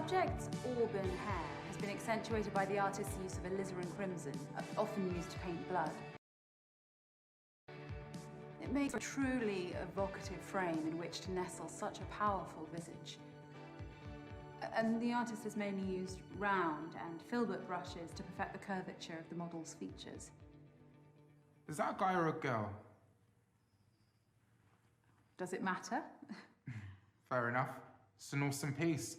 subject's auburn hair has been accentuated by the artist's use of alizarin crimson, often used to paint blood. It makes a truly evocative frame in which to nestle such a powerful visage. And the artist has mainly used round and filbert brushes to perfect the curvature of the model's features. Is that a guy or a girl? Does it matter? Fair enough. It's an awesome piece.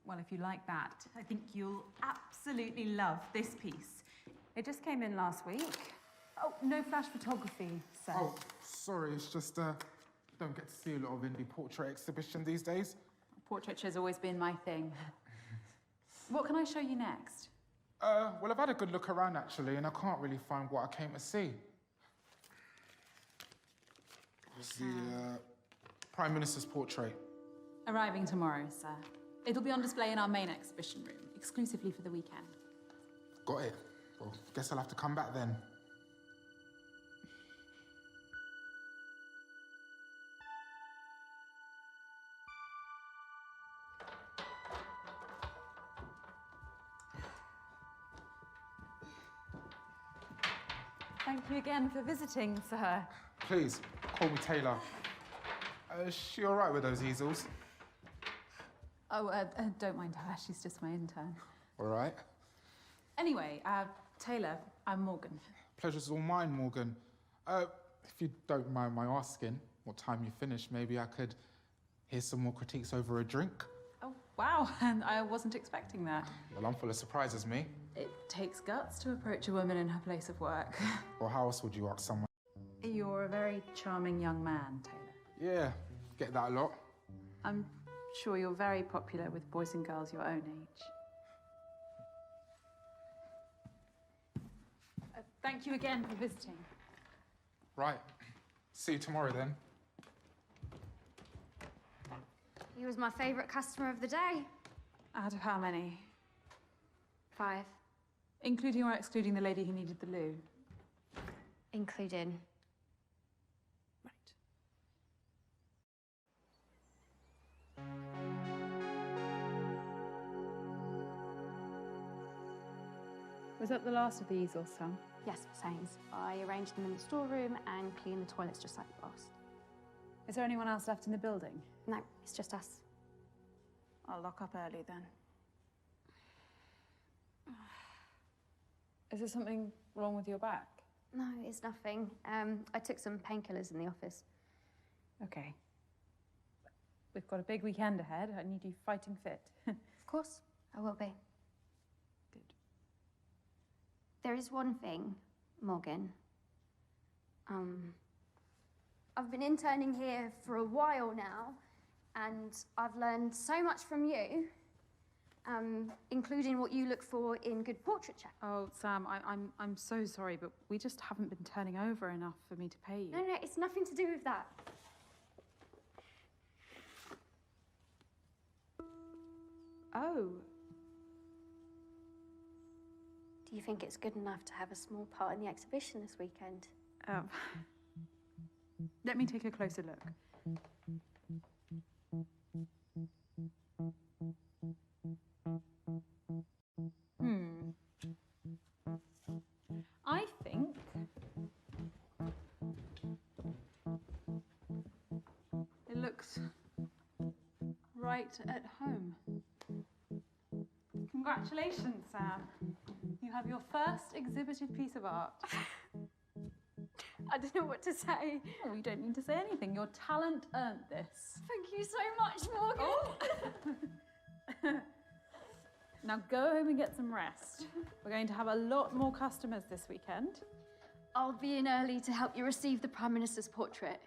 Well, if you like that, I think you'll absolutely love this piece. It just came in last week. Oh, no flash photography, sir. Oh, sorry, it's just, don't get to see a lot of indie portrait exhibition these days. Portraiture has always been my thing. What can I show you next? Well, I've had a good look around, actually, and I can't really find what I came to see. It's the Prime Minister's portrait. Arriving tomorrow, sir. It'll be on display in our main exhibition room, exclusively for the weekend. Got it. Well, guess I'll have to come back then. Thank you again for visiting, sir. Please, call me Taylor. Is she all right with those easels? Oh, don't mind her. She's just my intern. All right. Anyway, Taylor, I'm Morgan. Pleasure's all mine, Morgan. If you don't mind my asking, what time you finish, maybe I could hear some more critiques over a drink. Oh, wow. And I wasn't expecting that. Well, I'm full of surprises, me. It takes guts to approach a woman in her place of work. Or how else would you ask someone? You're a very charming young man, Taylor. Yeah, get that a lot. I'm sure you're very popular with boys and girls your own age. Thank you again for visiting. Right. See you tomorrow, then. He was my favourite customer of the day. Out of how many? 5. Including or excluding the lady who needed the loo? Including. Right. Was that the last of the easels, Sam? Yes, Miss Haynes. I arranged them in the storeroom and cleaned the toilets just like the boss. Is there anyone else left in the building? No, it's just us. I'll lock up early then. Is there something wrong with your back? No, it's nothing. I took some painkillers in the office. Okay. We've got a big weekend ahead. I need you fighting fit. Of course, I will be. Good. There is one thing, Morgan. I've been interning here for a while now, and I've learned so much from you, including what you look for in good portraiture. Oh, Sam, I'm so sorry, but we just haven't been turning over enough for me to pay you. No, it's nothing to do with that. Oh. Do you think it's good enough to have a small part in the exhibition this weekend? Let me take a closer look. I think it looks right at home. Congratulations, Sam. You have your first exhibited piece of art. I don't know what to say. Oh, you don't need to say anything. Your talent earned this. Thank you so much, Morgan. Oh. Now go home and get some rest. We're going to have a lot more customers this weekend. I'll be in early to help you receive the Prime Minister's portrait.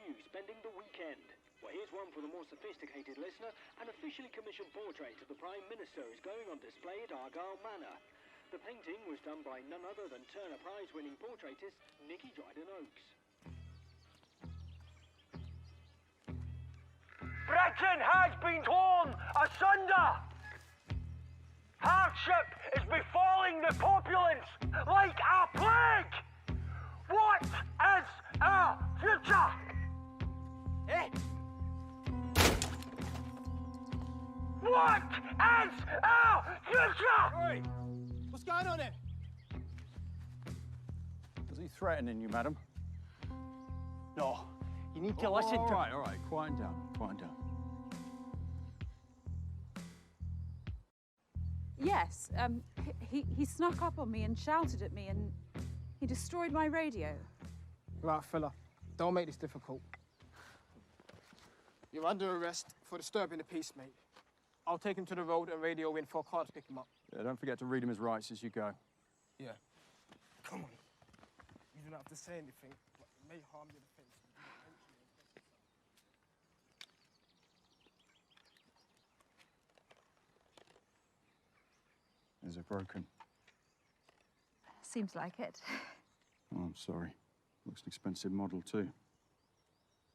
you spending the weekend? Well, here's one for the more sophisticated listener. An officially commissioned portrait of the Prime Minister is going on display at Argyle Manor. The painting was done by none other than Turner Prize-winning portraitist Nicky Dryden-Oakes. Britain has been torn asunder! Hardship is befalling the populace like a plague! What is our future? Eh? What is our future? Oi! What's going on here? Is he threatening you, madam? No, you need to listen to... All right, quiet down, quiet down. Yes, he snuck up on me and shouted at me and he destroyed my radio. Right, fella. Don't make this difficult. You're under arrest for disturbing the peace, mate. I'll take him to the road and radio in for a car to pick him up. Yeah, don't forget to read him his rights as you go. Yeah. Come on. You don't have to say anything, but it may harm your defense. Is it broken? Seems like it. Oh, I'm sorry. Looks an expensive model, too.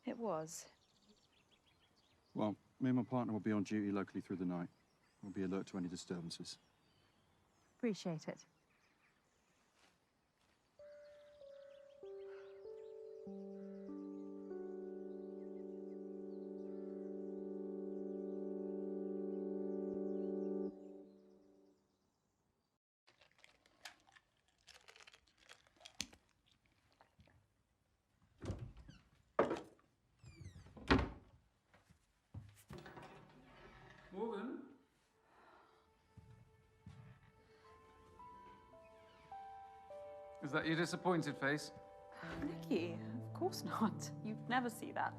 It was. Well, me and my partner will be on duty locally through the night. We'll be alert to any disturbances. Appreciate it. Morgan? Is that your disappointed face? Nicky, of course not. You'd never see that.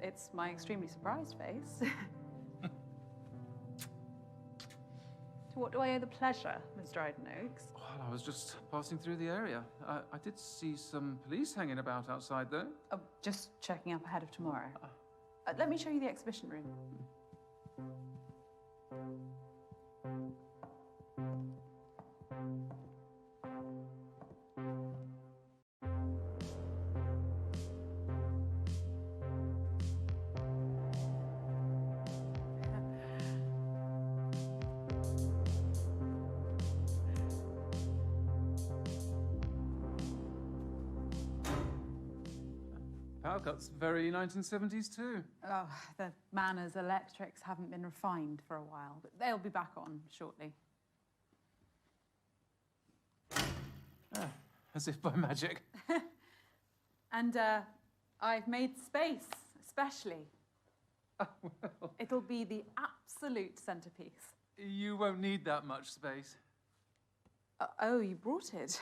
It's my extremely surprised face. To what do I owe the pleasure, Miss Dryden-Oakes? Well, I was just passing through the area. I did see some police hanging about outside, though. Oh, just checking up ahead of tomorrow. Let me show you the exhibition room. Power cuts, very 1970s too. Oh, the Manor's electrics haven't been refined for a while, but they'll be back on shortly. As if by magic. And I've made space, especially. Oh, well, It'll be the absolute centerpiece. you won't need that much space. Oh, you brought it.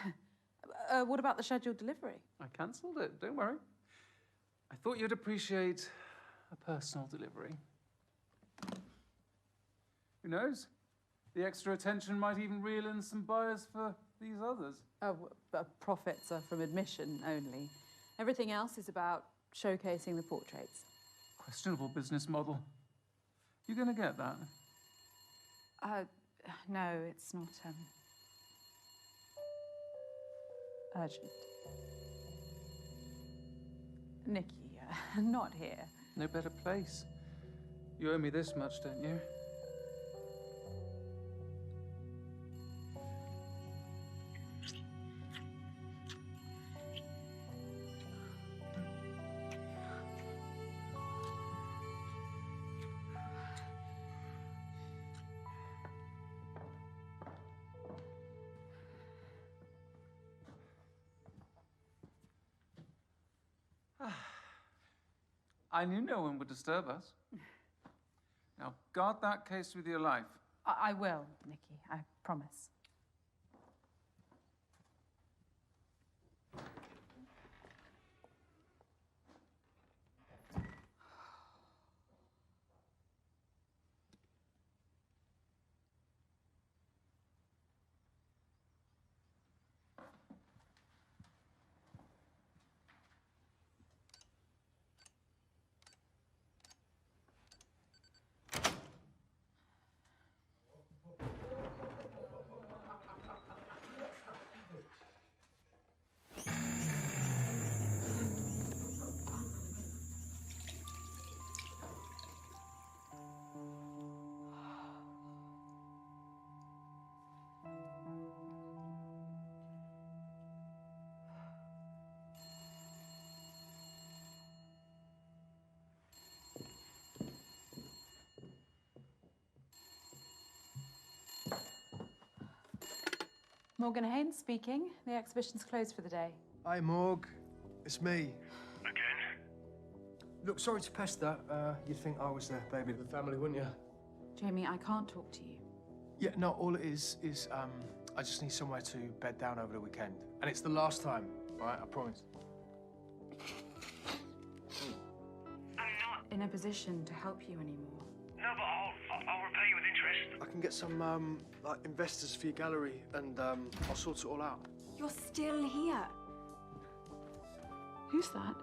What about the scheduled delivery? I cancelled it, don't worry. I thought you'd appreciate a personal delivery. Who knows? The extra attention might even reel in some buyers for these others. Oh, profits are from admission only. Everything else is about showcasing the portraits. Questionable business model. You gonna get that? No, it's not, urgent. Nicky, not here. No better place. You owe me this much, don't you? I knew no one would disturb us. Now, guard that case with your life. I will, Nicky, I promise. Morgan Haynes speaking. The exhibition's closed for the day. Hi, Morg. It's me. Again? Look, sorry to pester. You'd think I was the baby of the family, wouldn't you? Jamie, I can't talk to you. Yeah, no, all it is I just need somewhere to bed down over the weekend. And it's the last time, all right? I promise. I'm not. In a position to help you anymore. No, but I'll repay you with interest. I can get some, like, investors for your gallery, and, I'll sort it all out. You're still here. Who's that?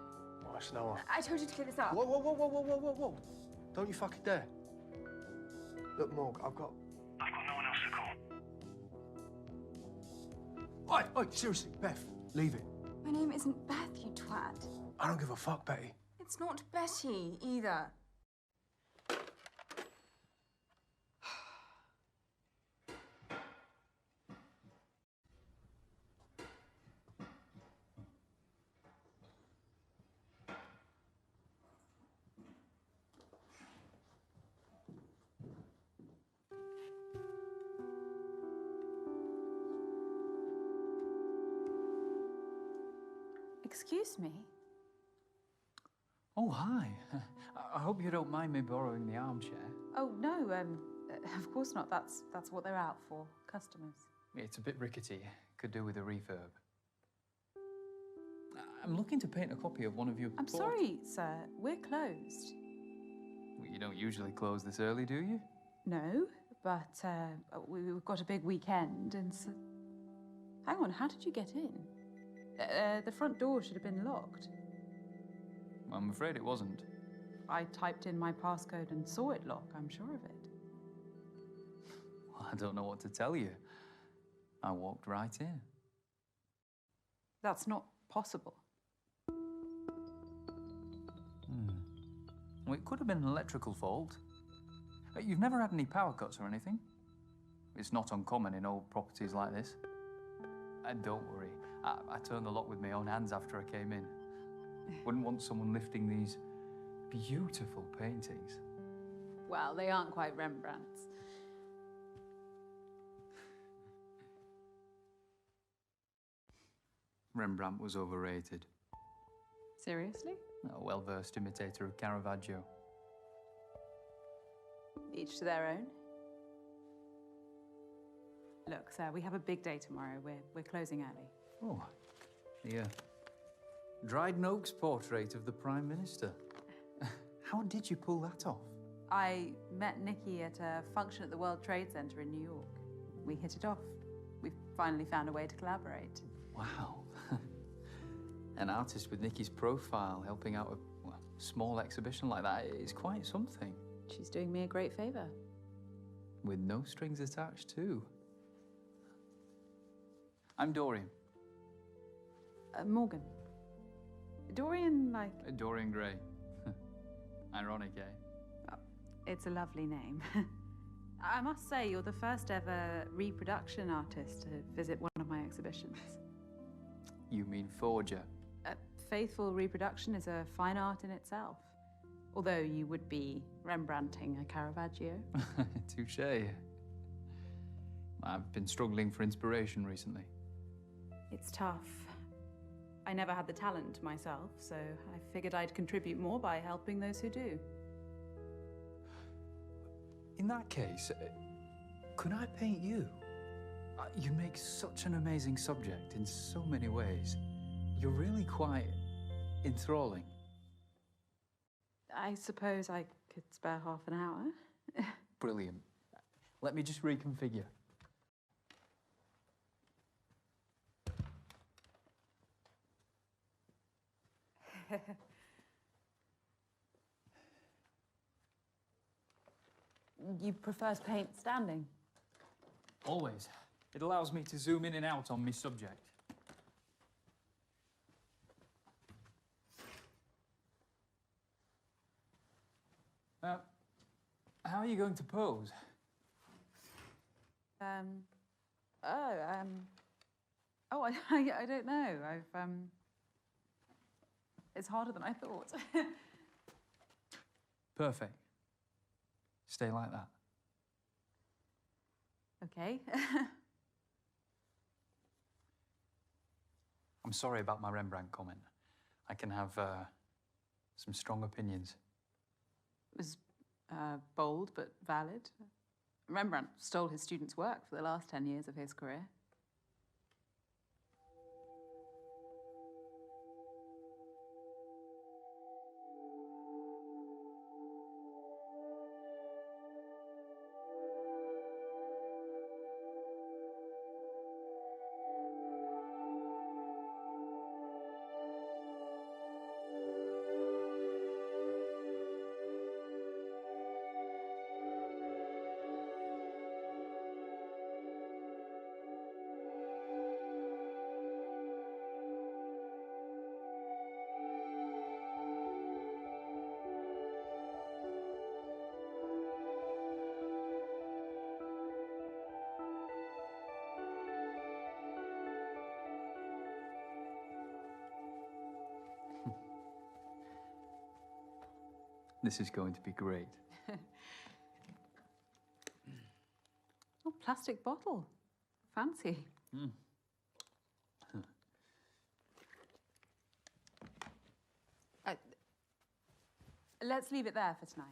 Oh, it's Noah. I told you to clear this up. Whoa, whoa, whoa, whoa, whoa, whoa, whoa, whoa. Don't you fucking dare. Look, Morg, I've got no one else to call. Oi, seriously, Beth, leave it. My name isn't Beth, you twat. I don't give a fuck, Betty. It's not Betty, either. Excuse me? Oh, hi. I hope you don't mind me borrowing the armchair. Oh, no, of course not. That's what they're out for, customers. It's a bit rickety. Could do with a refurb. I'm looking to paint a copy of one of your... I'm sorry, sir. We're closed. Well, you don't usually close this early, do you? No, but we've got a big weekend, and so... Hang on, how did you get in? The front door should have been locked. I'm afraid it wasn't. I typed in my passcode and saw it lock, I'm sure of it. Well, I don't know what to tell you. I walked right in. That's not possible. Well, it could have been an electrical fault. You've never had any power cuts or anything? It's not uncommon in old properties like this. And don't worry, I turned the lock with my own hands after I came in. Wouldn't want someone lifting these beautiful paintings. Well, they aren't quite Rembrandt's. Rembrandt was overrated. Seriously? A well-versed imitator of Caravaggio. Each to their own. Look, sir, we have a big day tomorrow. We're closing early. Oh, the Dryden Oak's portrait of the Prime Minister. How did you pull that off? I met Nikki at a function at the World Trade Center in New York. We hit it off. We've finally found a way to collaborate. Wow. An artist with Nikki's profile helping out a small exhibition like that is quite something. She's doing me a great favor. With no strings attached, too. I'm Dorian. Morgan. Dorian, like... Dorian Gray. Ironic, eh? It's a lovely name. I must say, you're the first ever reproduction artist to visit one of my exhibitions. You mean forger? Faithful reproduction is a fine art in itself. Although you would be Rembrandting a Caravaggio. Touché. I've been struggling for inspiration recently. It's tough. I never had the talent myself, so I figured I'd contribute more by helping those who do. In that case, could I paint you? You make such an amazing subject in so many ways. You're really quite enthralling. I suppose I could spare half an hour. Brilliant. Let me just reconfigure. You prefer to paint standing? Always. It allows me to zoom in and out on my subject. How are you going to pose? I don't know. It's harder than I thought. Perfect. Stay like that. Okay. I'm sorry about my Rembrandt comment. I can have some strong opinions. It was bold but valid. Rembrandt stole his students' work for the last 10 years of his career. This is going to be great. Oh, plastic bottle. Fancy. Let's leave it there for tonight.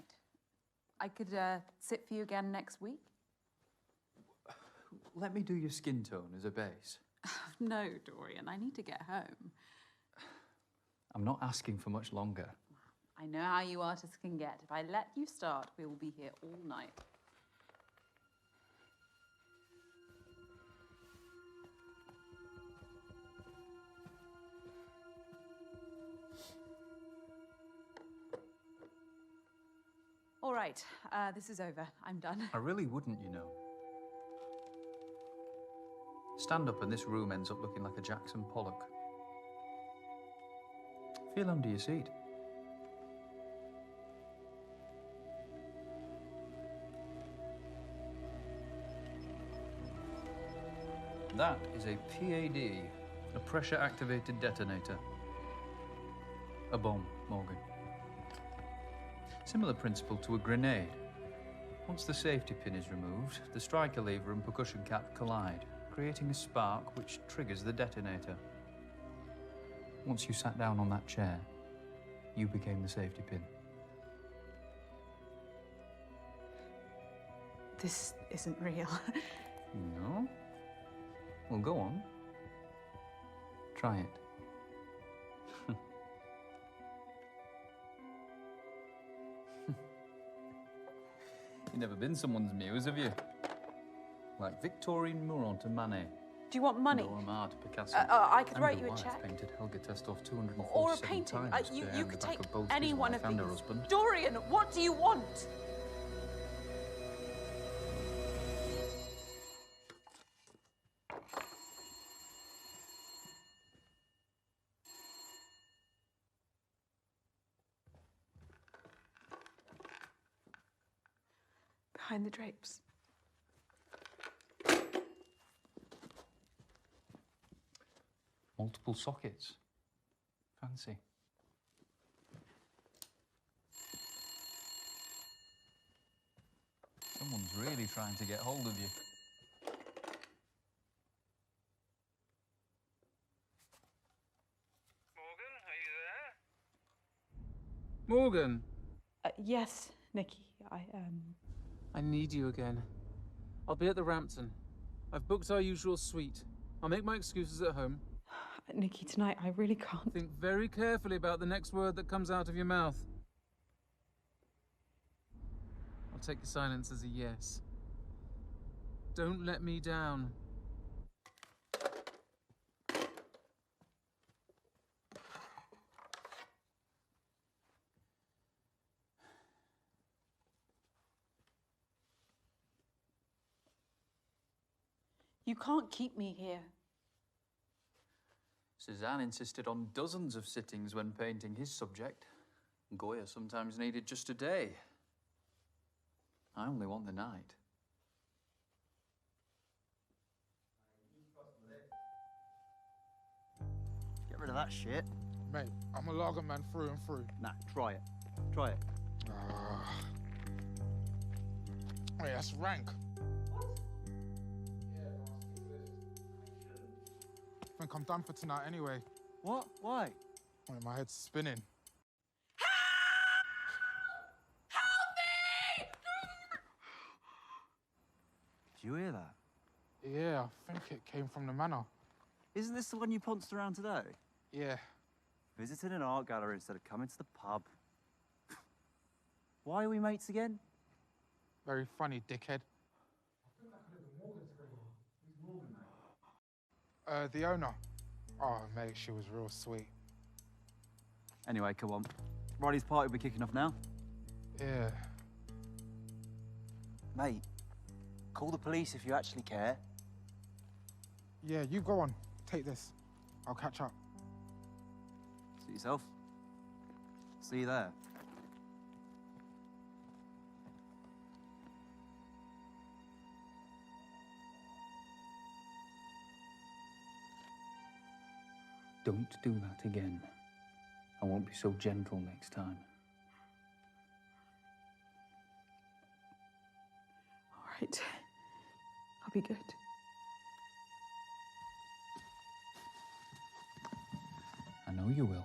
I could sit for you again next week. Let me do your skin tone as a base. No, Dorian, I need to get home. I'm not asking for much longer. I know how you artists can get. If I let you start, we will be here all night. All right, this is over. I'm done. I really wouldn't, you know. Stand up and this room ends up looking like a Jackson Pollock. Feel under your seat. That is a PAD, a pressure-activated detonator. A bomb, Morgan. Similar principle to a grenade. Once the safety pin is removed, the striker lever and percussion cap collide, creating a spark which triggers the detonator. Once you sat down on that chair, you became the safety pin. This isn't real. No? Well, go on. Try it. You've never been someone's muse, have you? Like Victorine Murat to Manet. Do you want money? Dora Maar to Picasso. I could And write your you a wife check. Painted Helga Testorf 247 Or a painting. times You behind could the back take of both any his one wife of and her these. husband. Dorian, what do you want? Behind the drapes. Multiple sockets. Fancy. Someone's really trying to get hold of you. Morgan, are you there? Morgan, Yes, Nikki. I need you again. I'll be at the Rampton. I've booked our usual suite. I'll make my excuses at home. Nikki, tonight I really can't. Think very carefully about the next word that comes out of your mouth. I'll take your silence as a yes. Don't let me down. You can't keep me here. Cézanne insisted on dozens of sittings when painting his subject. Goya sometimes needed just a day. I only want the night. Get rid of that shit. Mate, I'm a lager man through and through. Nah, try it. Try it. Wait, that's rank. think I'm done for tonight anyway. What? Why? Well, my head's spinning. Did you hear that? Yeah, I think it came from the manor. Isn't this the one you pounced around today? Yeah. Visiting an art gallery instead of coming to the pub. Why are we mates again? Very funny, dickhead. The owner. Oh, mate, she was real sweet. Anyway, come on. Riley's party will be kicking off now. Yeah. Mate, call the police if you actually care. Yeah, you go on. Take this. I'll catch up. Suit yourself. See you there. Don't do that again. I won't be so gentle next time. All right. I'll be good. I know you will.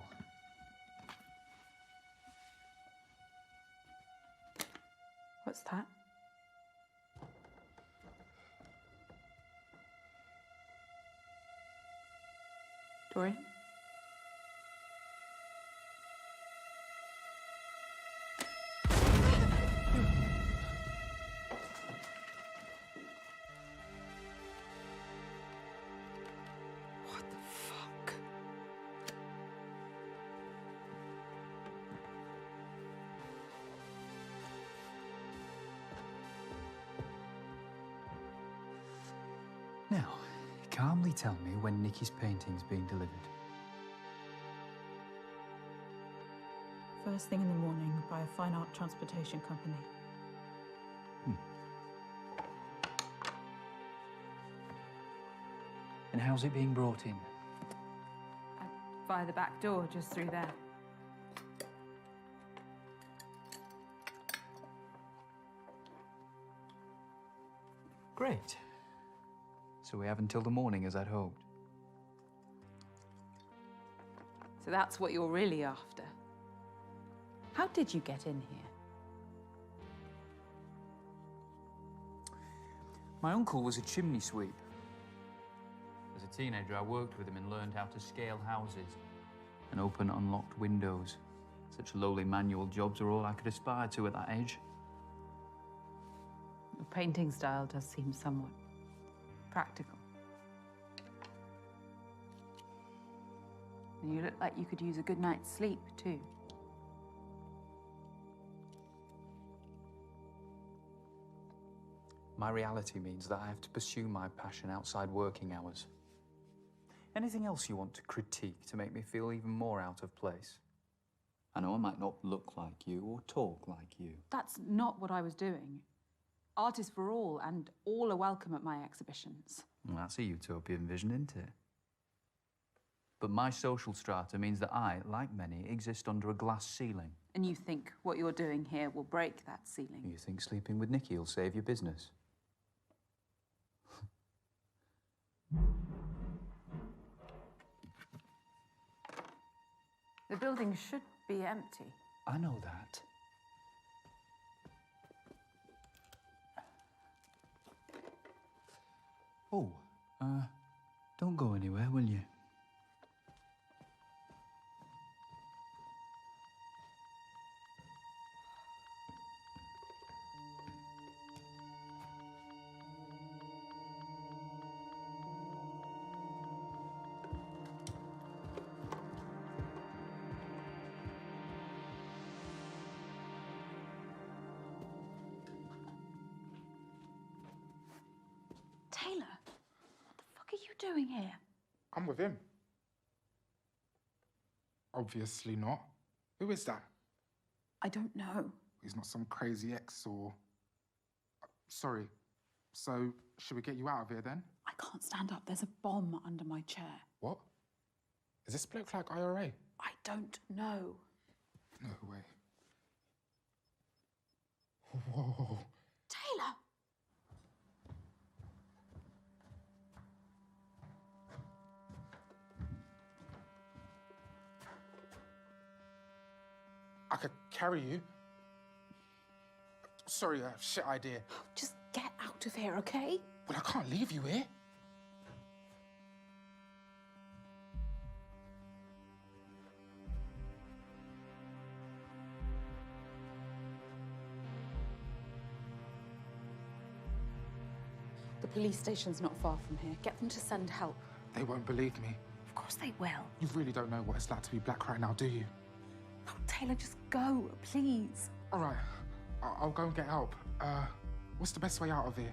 What's that? Dorian? What the fuck? Now, calmly tell me when Nikki's painting's being delivered. First thing in the morning by a fine art transportation company. And how's it being brought in? Via the back door, just through there. Great. So we have until the morning, as I'd hoped. So that's what you're really after. How did you get in here? My uncle was a chimney sweep. As a teenager, I worked with him and learned how to scale houses and open unlocked windows. Such lowly manual jobs are all I could aspire to at that age. Your painting style does seem somewhat practical. And you look like you could use a good night's sleep, too. My reality means that I have to pursue my passion outside working hours. Anything else you want to critique to make me feel even more out of place? I know I might not look like you or talk like you. That's not what I was doing. Art is for all, and all are welcome at my exhibitions. Well, that's a utopian vision, isn't it? But my social strata means that I, like many, exist under a glass ceiling. And you think what you're doing here will break that ceiling? You think sleeping with Nikki will save your business? The building should be empty. I know that. Oh, don't go anywhere, will you? Taylor, what the fuck are you doing here? I'm with him. Obviously not. Who is that? I don't know. He's not some crazy ex or... Sorry. So, should we get you out of here then? I can't stand up. There's a bomb under my chair. What? Is this bloke like IRA? I don't know. No way. Whoa. Taylor! I could carry you. Sorry, shit idea. Just get out of here, okay? Well, I can't leave you here. The police station's not far from here. Get them to send help. They won't believe me. Of course they will. You really don't know what it's like to be black right now, do you? Oh, Taylor, just go, please. All right, I'll go and get help. What's the best way out of here?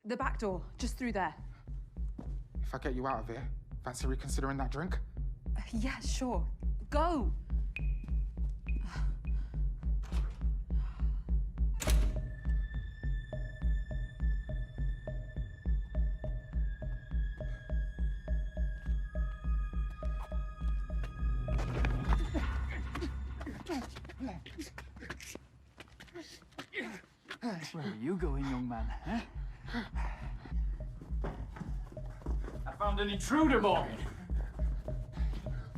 The back door, just through there. If I get you out of here, fancy reconsidering that drink? Yeah, sure. Go! Where are you going, young man? Huh? I found an intruder, Morgan.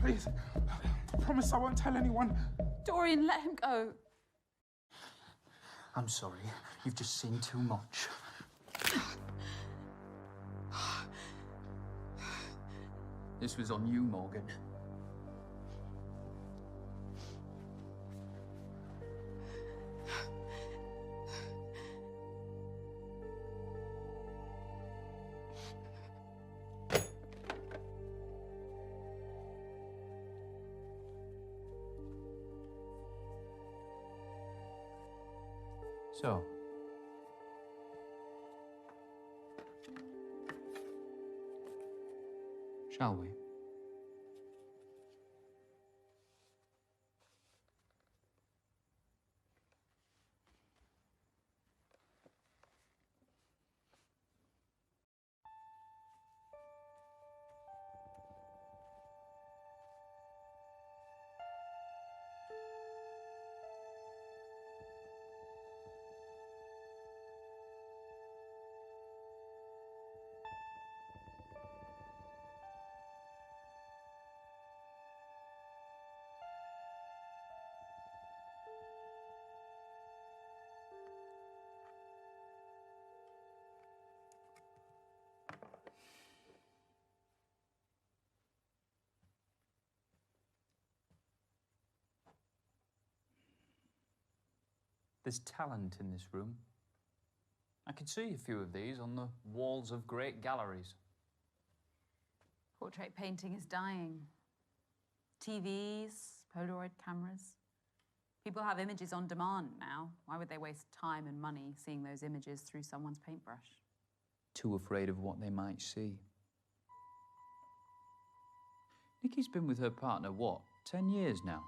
Please, I promise I won't tell anyone. Dorian, let him go. I'm sorry. You've just seen too much. This was on you, Morgan. So, shall we? There's talent in this room. I can see a few of these on the walls of great galleries. Portrait painting is dying. TVs, Polaroid cameras. People have images on demand now. Why would they waste time and money seeing those images through someone's paintbrush? Too afraid of what they might see. Nikki's been with her partner, what, 10 years now?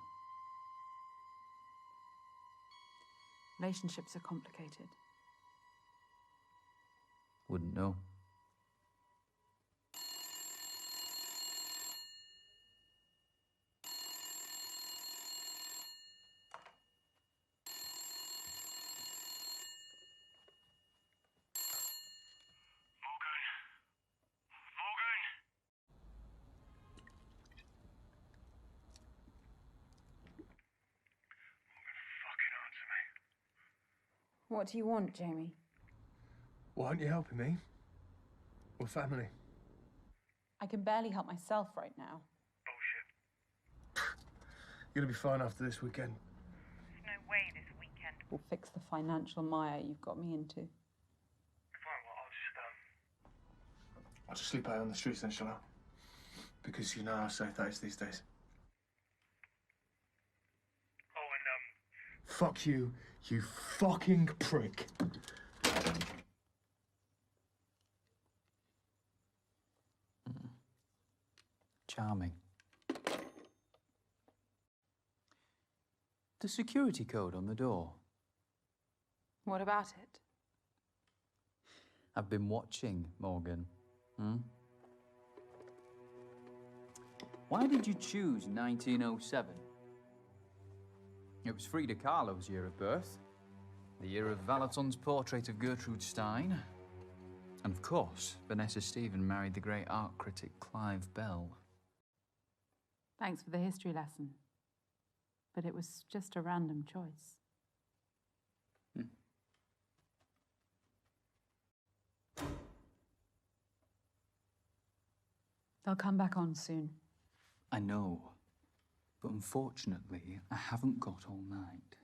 Relationships are complicated. Wouldn't know. What do you want, Jamie? Why aren't you helping me? We're family. I can barely help myself right now. You're gonna be fine after this weekend. There's no way this weekend. We'll fix the financial mire you've got me into. Fine, well, I'll just sleep out on the streets then, shall I? Because you know how safe that is these days. Oh, and Fuck you, you fucking prick. Charming. The security code on the door. What about it? I've been watching, Morgan. Why did you choose 1907? It was Frida Kahlo's year of birth, the year of Valaton's portrait of Gertrude Stein, and of course, Vanessa Stephen married the great art critic Clive Bell. Thanks for the history lesson. But it was just a random choice. They'll come back on soon. I know, but unfortunately, I haven't got all night.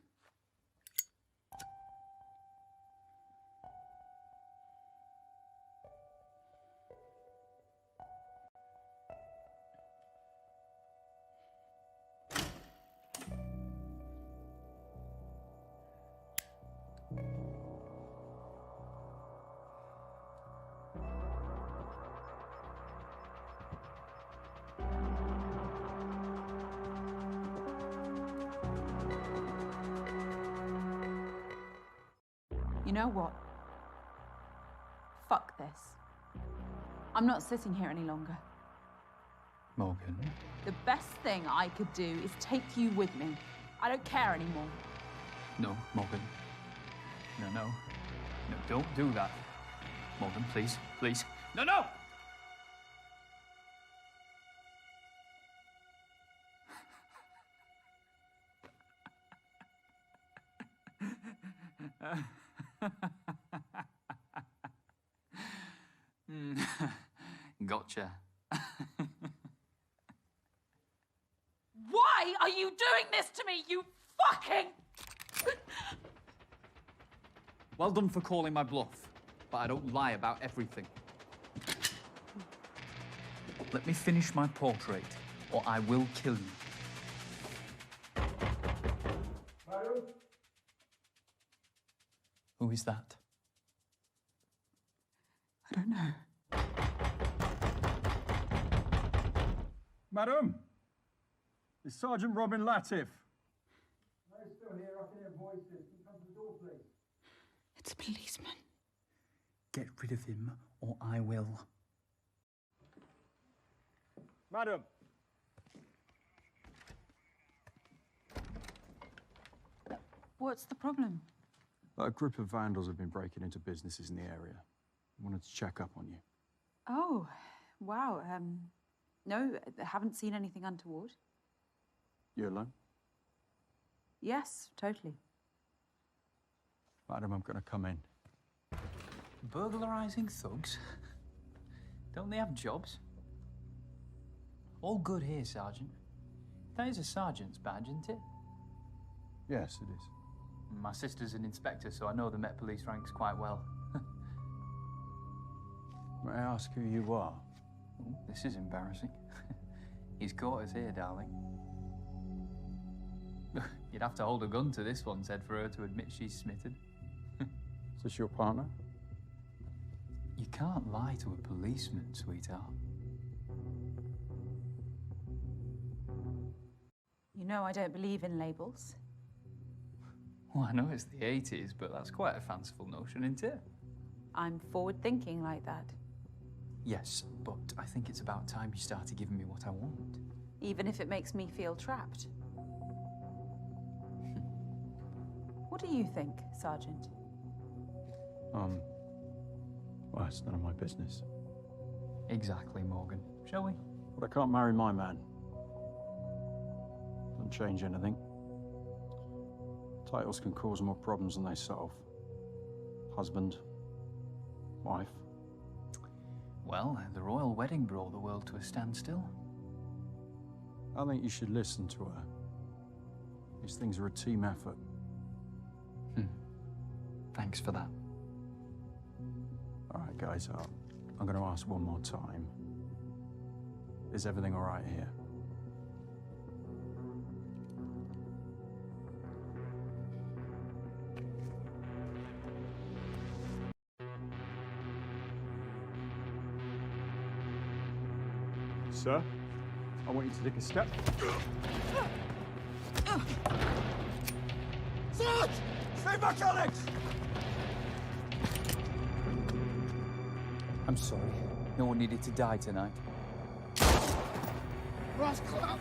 You know what? Fuck this. I'm not sitting here any longer. Morgan? The best thing I could do is take you with me. I don't care anymore. No, Morgan. No, no. No, don't do that. Morgan, please, please. No, no! Gotcha. Why are you doing this to me, you fucking... Well done for calling my bluff, but I don't lie about everything. Let me finish my portrait, or I will kill you. Madam? Who is that? I don't know. Madam, it's Sergeant Robin Latif. No, he's still here. I can hear voices. Can you come to the door, please? It's a policeman. Get rid of him, or I will. Madam. What's the problem? A group of vandals have been breaking into businesses in the area. Wanted to check up on you. Oh, wow. No, I haven't seen anything untoward. You alone? Yes, totally. Madam, I'm going to come in. Burglarizing thugs? Don't they have jobs? All good here, Sergeant. That is a sergeant's badge, isn't it? Yes, it is. My sister's an inspector, so I know the Met Police ranks quite well. May I ask who you are? Ooh, this is embarrassing. He's caught us here, darling. You'd have to hold a gun to this one's head for her to admit she's smitten. Is this your partner? You can't lie to a policeman, sweetheart. You know I don't believe in labels. Well, I know it's the 80s, but that's quite a fanciful notion, isn't it? I'm forward-thinking like that. Yes, but I think it's about time you started giving me what I want. Even if it makes me feel trapped. What do you think, Sergeant? Well, it's none of my business. Exactly, Morgan. Shall we? But I can't marry my man. Doesn't change anything. Titles can cause more problems than they solve. Husband, wife. Well, the royal wedding brought the world to a standstill. I think you should listen to her. These things are a team effort. Thanks for that. All right, guys, I'm going to ask one more time. Is everything all right here? Sir, I want you to take a step. Sarge! Stay back, Alex! I'm sorry. No one needed to die tonight. Rascal!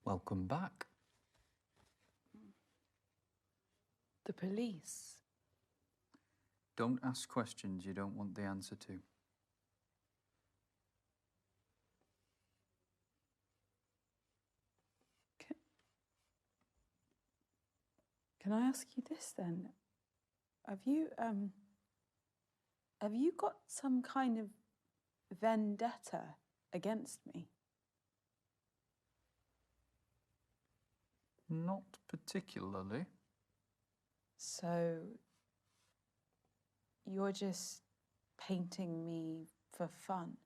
Welcome back. The police. Don't ask questions you don't want the answer to. Can I ask you this then? Have you got some kind of vendetta against me? Not particularly. So you're just painting me for fun?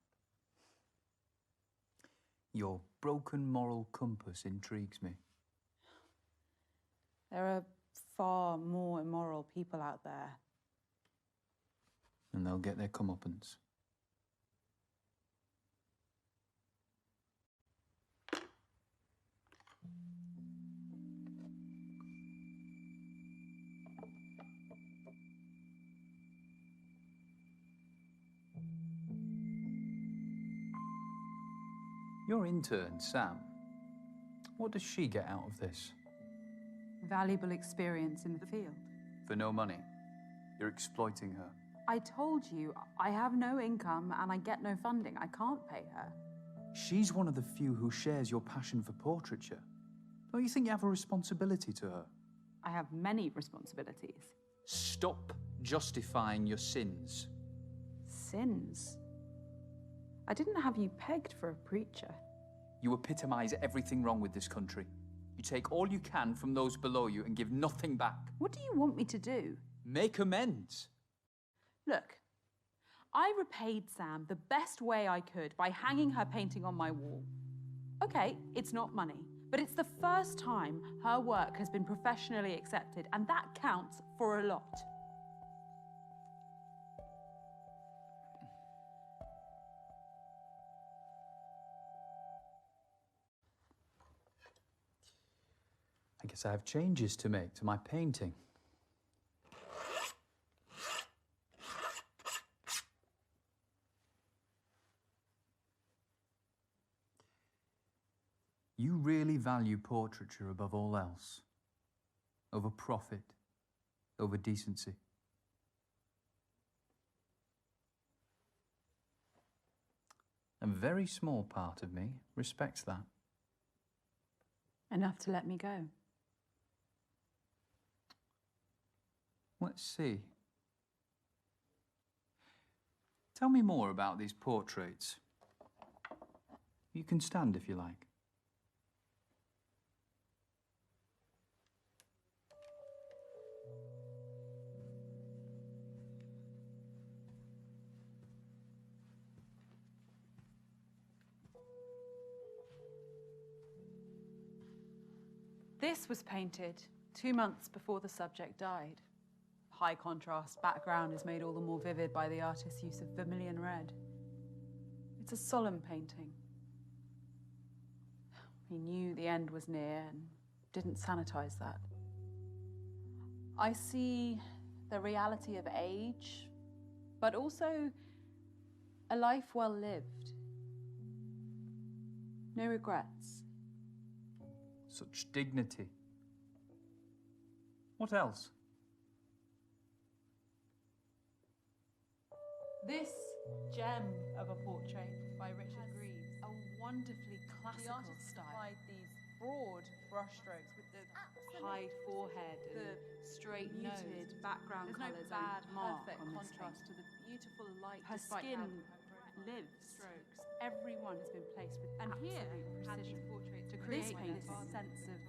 Your broken moral compass intrigues me. There are far more immoral people out there. And they'll get their comeuppance. Your intern, Sam, what does she get out of this? Valuable experience in the field. For no money. You're exploiting her. I told you, I have no income and I get no funding. I can't pay her. She's one of the few who shares your passion for portraiture. Don't you think you have a responsibility to her? I have many responsibilities. Stop justifying your sins. Sins? I didn't have you pegged for a preacher. You epitomise everything wrong with this country. You take all you can from those below you and give nothing back. What do you want me to do? Make amends. Look, I repaid Sam the best way I could by hanging her painting on my wall. Okay, it's not money, but it's the first time her work has been professionally accepted, and that counts for a lot. I guess I have changes to make to my painting. You really value portraiture above all else, over profit, over decency. A very small part of me respects that. Enough to let me go. Let's see. Tell me more about these portraits. You can stand if you like. This was painted 2 months before the subject died. High contrast background is made all the more vivid by the artist's use of vermilion red. It's a solemn painting. He knew the end was near and didn't sanitize that. I see the reality of age, but also a life well lived. No regrets. Such dignity. What else? This gem of a portrait by Richard Greaves, a wonderfully classical style. Applied these broad brushstrokes with the high forehead, the straight muted background colours, bad perfect contrast to the beautiful light. Her skin lives. Strokes. Everyone has been placed with absolute precision to create this sense of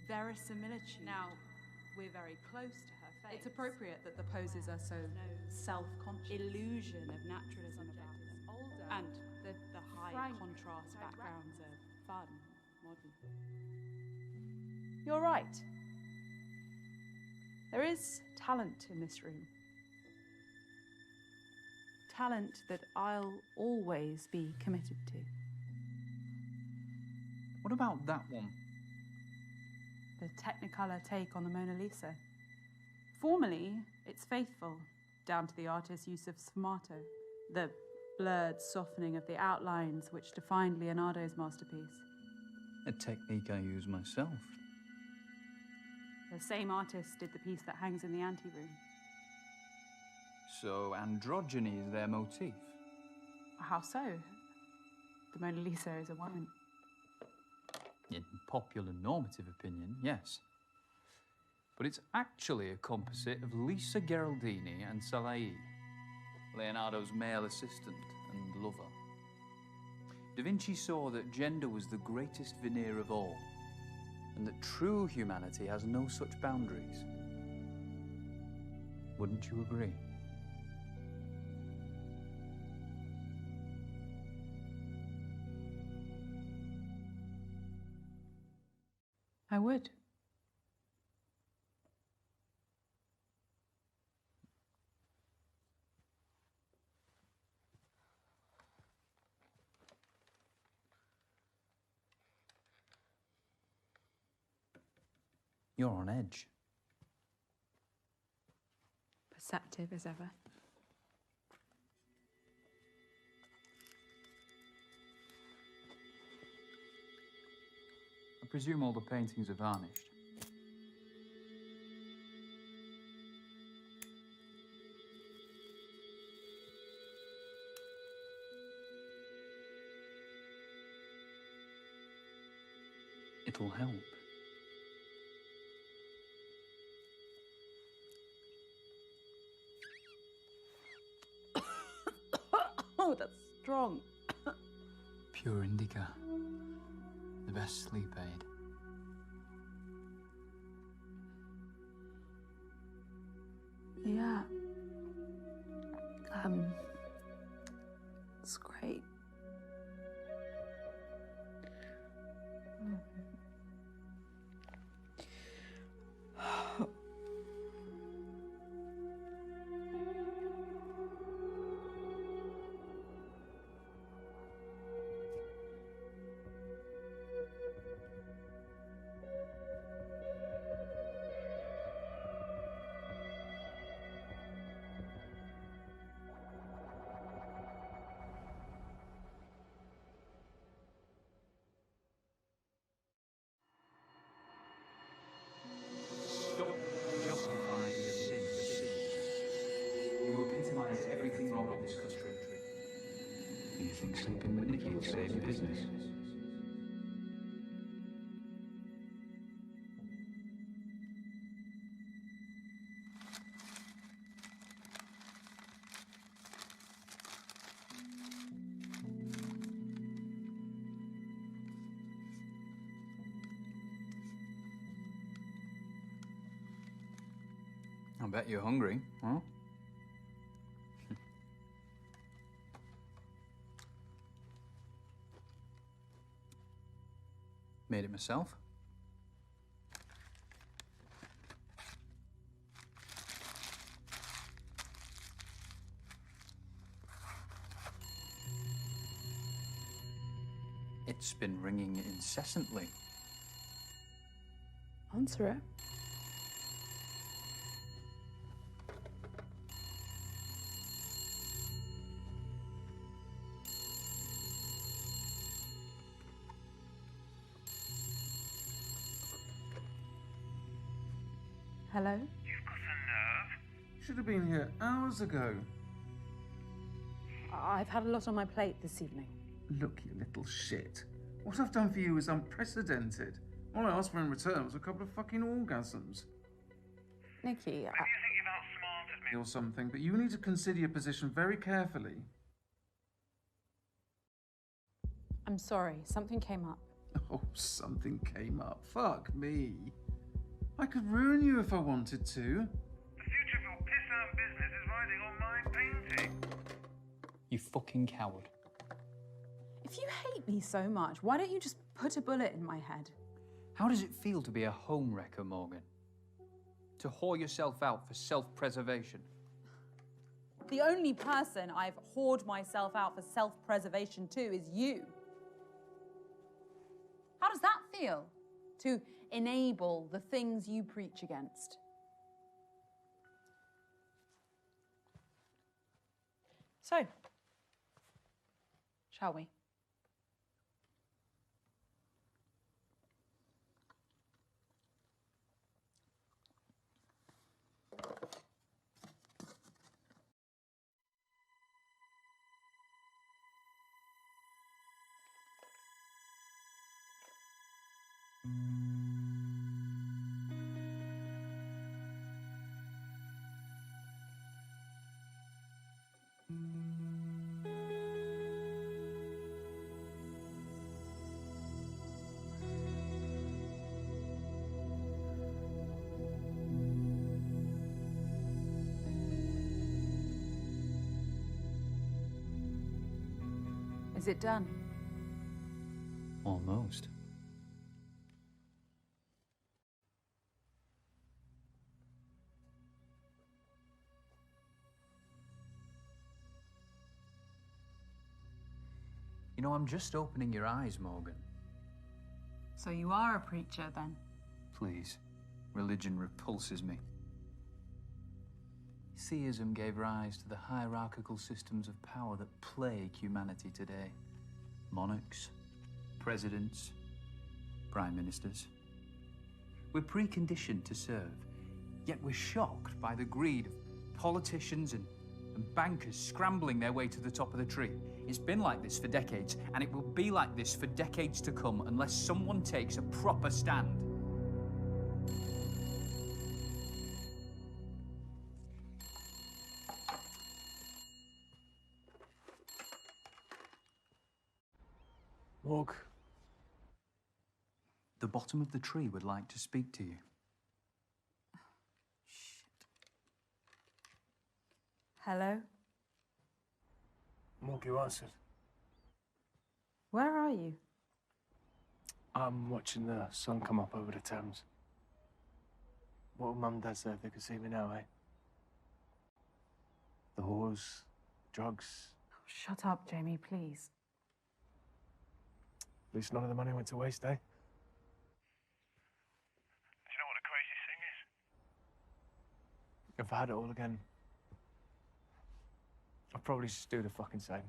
verisimilitude. Now we're very close to her face. It's appropriate that the poses are so self-conscious. Illusion of naturalism about them. Older. And the high contrast backgrounds are fun, modern. You're right. There is talent in this room. Talent that I'll always be committed to. What about that one? The Technicolor take on the Mona Lisa. Formally, it's faithful, down to the artist's use of sfumato, the blurred softening of the outlines which defined Leonardo's masterpiece. A technique I use myself. The same artist did the piece that hangs in the anteroom. So androgyny is their motif? How so? The Mona Lisa is a woman. In popular normative opinion, yes. But it's actually a composite of Lisa Gherardini and Salai, Leonardo's male assistant and lover. Da Vinci saw that gender was the greatest veneer of all, and that true humanity has no such boundaries. Wouldn't you agree? I would. You're on edge. Perceptive as ever. I presume all the paintings are varnished. It'll help. Oh, that's strong. Pure indica. The best sleep aid. Yeah. It's great. Stop justifying your sins. You epitomise everything wrong with this country. You think sleeping with Nikki will save your business? I bet you're hungry, huh? Made it myself. It's been ringing incessantly. Answer it. Hello? You've got a nerve. Should have been here hours ago. I've had a lot on my plate this evening. Look, you little shit. What I've done for you is unprecedented. All I asked for in return was a couple of fucking orgasms. Nikki, Maybe you think you've outsmarted me. Or something, but you need to consider your position very carefully. I'm sorry, something came up. Oh, something came up. Fuck me. I could ruin you if I wanted to. The future of your piss-out business is riding on my painting. You fucking coward. If you hate me so much, why don't you just put a bullet in my head? How does it feel to be a home wrecker, Morgan? To whore yourself out for self-preservation? The only person I've whored myself out for self-preservation to is you. How does that feel? To enable the things you preach against? So, shall we? Is it done? Almost. You know, I'm just opening your eyes, Morgan. So you are a preacher, then? Please. Religion repulses me. Theism gave rise to the hierarchical systems of power that plague humanity today. Monarchs, presidents, prime ministers. We're preconditioned to serve, yet we're shocked by the greed of politicians and bankers scrambling their way to the top of the tree. It's been like this for decades, and it will be like this for decades to come unless someone takes a proper stand. Morg. The bottom of the tree would like to speak to you. Hello? Morg, you answered. Where are you? I'm watching the sun come up over the Thames. What if Mum and Dad say if they could see me now, eh? The whores, drugs. Shut up, Jamie, please. At least none of the money went to waste, eh? Do you know what the craziest thing is? If I had it all again, I'd probably just do the fucking same.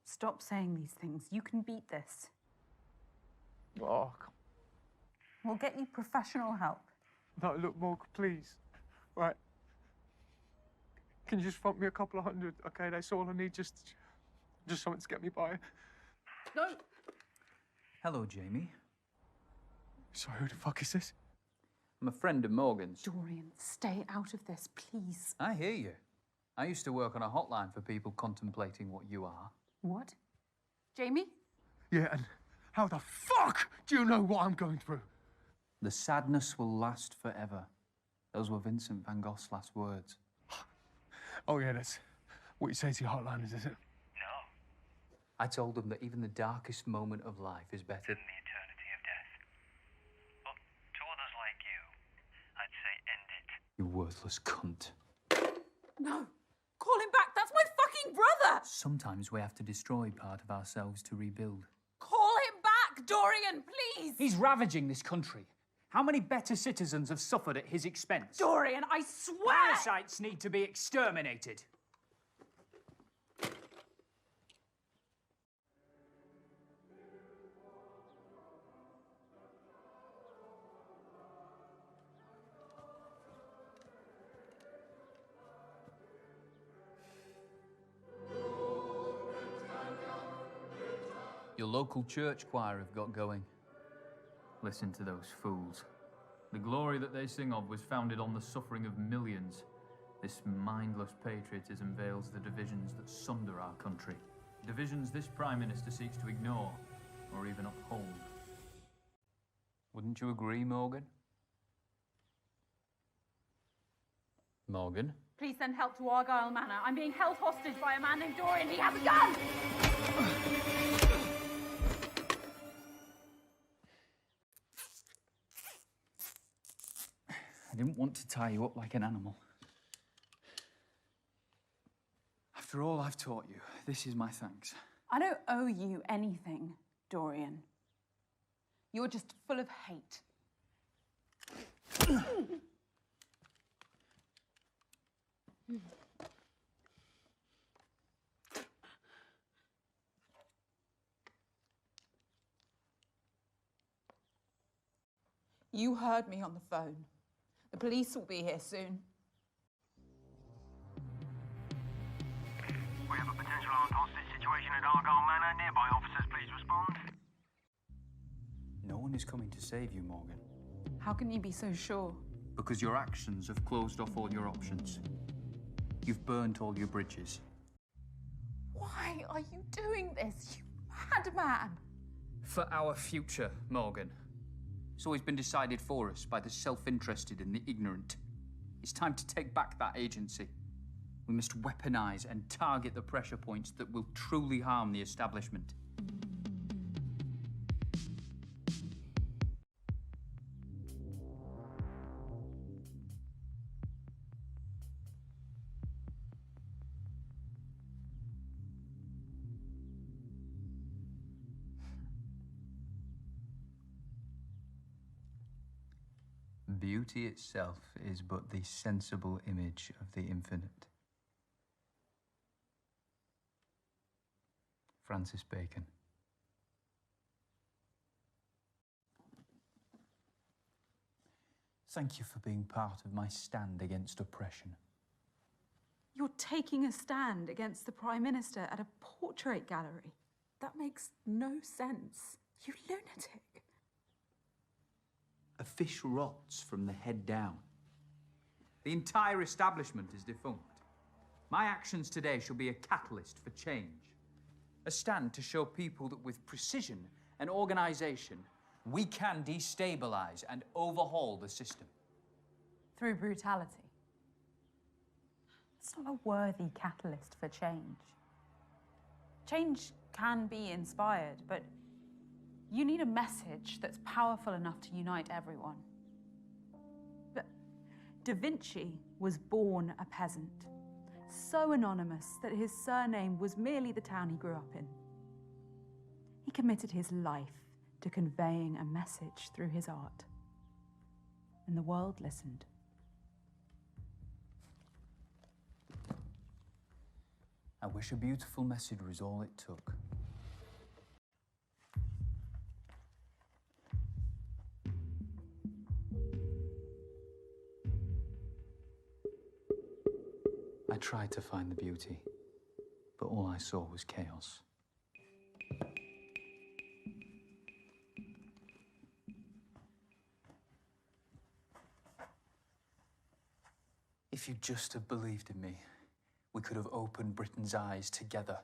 Stop saying these things. You can beat this. Oh, We'll get you professional help. no, look, Morg, please. Right. Can you just front me a couple of hundred, okay? That's all I need, just something to get me by. No! Hello, Jamie. Sorry, who the fuck is this? I'm a friend of Morgan's. Dorian, stay out of this, please. I hear you. I used to work on a hotline for people contemplating what you are. What? Jamie? Yeah, and how the fuck do you know what I'm going through? The sadness will last forever. Those were Vincent van Gogh's last words. Oh, yeah, that's what you say to your hotliners, is it? No. I told them that even the darkest moment of life is better Than the eternity of death. But to others like you, I'd say end it. You worthless cunt. No! Call him back! That's my fucking brother! Sometimes we have to destroy part of ourselves to rebuild. Call him back, Dorian, please! He's ravaging this country. How many better citizens have suffered at his expense? Dorian, I swear! Parasites need to be exterminated. Your local church choir have got going. Listen to those fools. The glory that they sing of was founded on the suffering of millions. This mindless patriotism veils the divisions that sunder our country. Divisions this Prime Minister seeks to ignore, or even uphold. Wouldn't you agree, Morgan? Morgan? Please send help to Argyle Manor. I'm being held hostage by a man named Dorian. He has a gun! I didn't want to tie you up like an animal. After all I've taught you, this is my thanks. I don't owe you anything, Dorian. You're just full of hate. You heard me on the phone. The police will be here soon. We have a potential armed hostage situation at Argyle Manor. Nearby officers, please respond. No one is coming to save you, Morgan. How can you be so sure? Because your actions have closed off all your options. You've burnt all your bridges. Why are you doing this, you madman? For our future, Morgan. It's always been decided for us by the self-interested and the ignorant. It's time to take back that agency. We must weaponize and target the pressure points that will truly harm the establishment. Beauty itself is but the sensible image of the infinite. Francis Bacon. Thank you for being part of my stand against oppression. You're taking a stand against the Prime Minister at a portrait gallery. That makes no sense. You lunatic. A fish rots from the head down. The entire establishment is defunct. My actions today shall be a catalyst for change. A stand to show people that with precision and organisation, we can destabilise and overhaul the system. Through brutality. It's not a worthy catalyst for change. Change can be inspired, but you need a message that's powerful enough to unite everyone. But Da Vinci was born a peasant, so anonymous that his surname was merely the town he grew up in. He committed his life to conveying a message through his art, and the world listened. I wish a beautiful message was all it took. I tried to find the beauty, but all I saw was chaos. If you'd just have believed in me, we could have opened Britain's eyes together.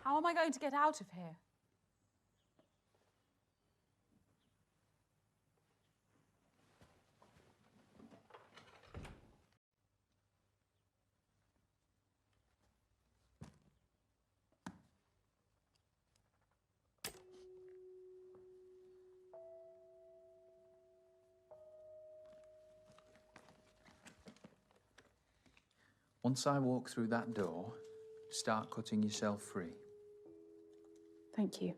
How am I going to get out of here? Once I walk through that door, start cutting yourself free. Thank you.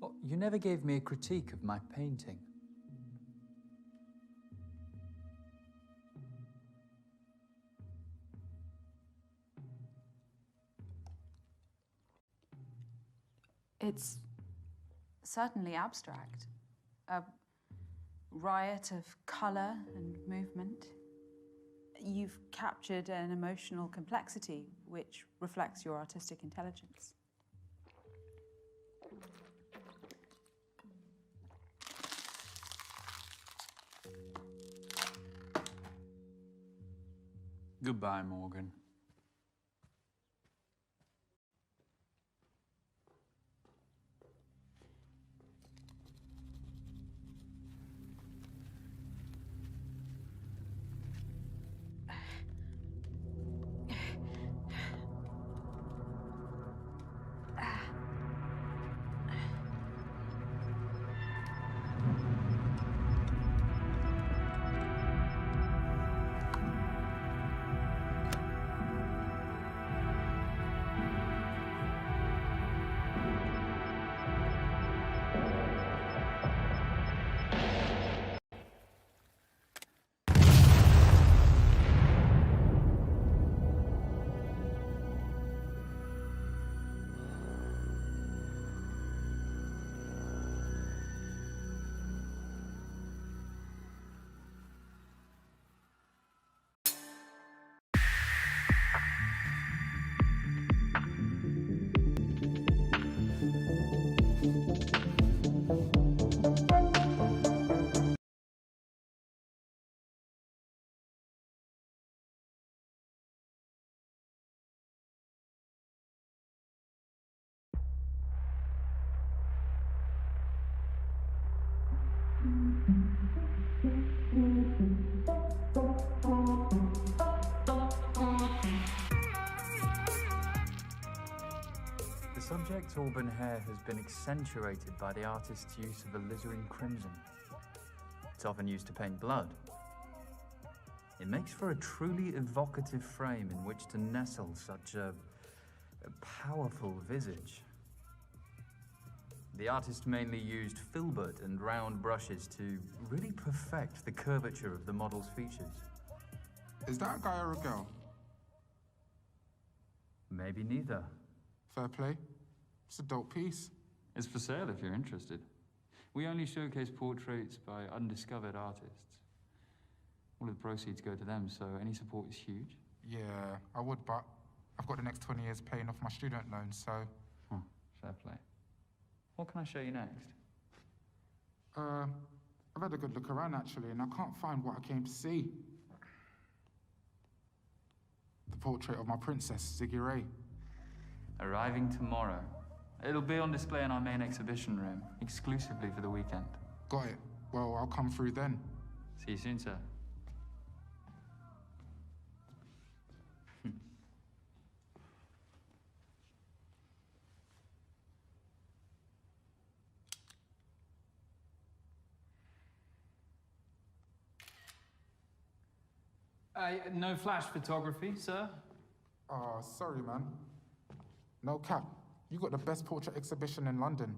Oh, you never gave me a critique of my painting. It's certainly abstract. A riot of colour and movement. You've captured an emotional complexity which reflects your artistic intelligence. Goodbye, Morgan. subject's auburn hair has been accentuated by the artist's use of alizarin crimson. It's often used to paint blood. It makes for a truly evocative frame in which to nestle such a powerful visage. The artist mainly used filbert and round brushes to really perfect the curvature of the model's features. Is that a guy or a girl? Maybe neither. Fair play. It's a dope piece. It's for sale if you're interested. We only showcase portraits by undiscovered artists. All of the proceeds go to them, so any support is huge. Yeah, I would, but I've got the next 20 years paying off my student loan, so... Fair play. What can I show you next? I've had a good look around, actually, and I can't find what I came to see. The portrait of my princess, Ziggy Ray. Arriving tomorrow. It'll be on display in our main exhibition room, exclusively for the weekend. Got it. Well, I'll come through then. See you soon, sir. No flash photography, sir? Oh, sorry, man. No cap. You got the best portrait exhibition in London.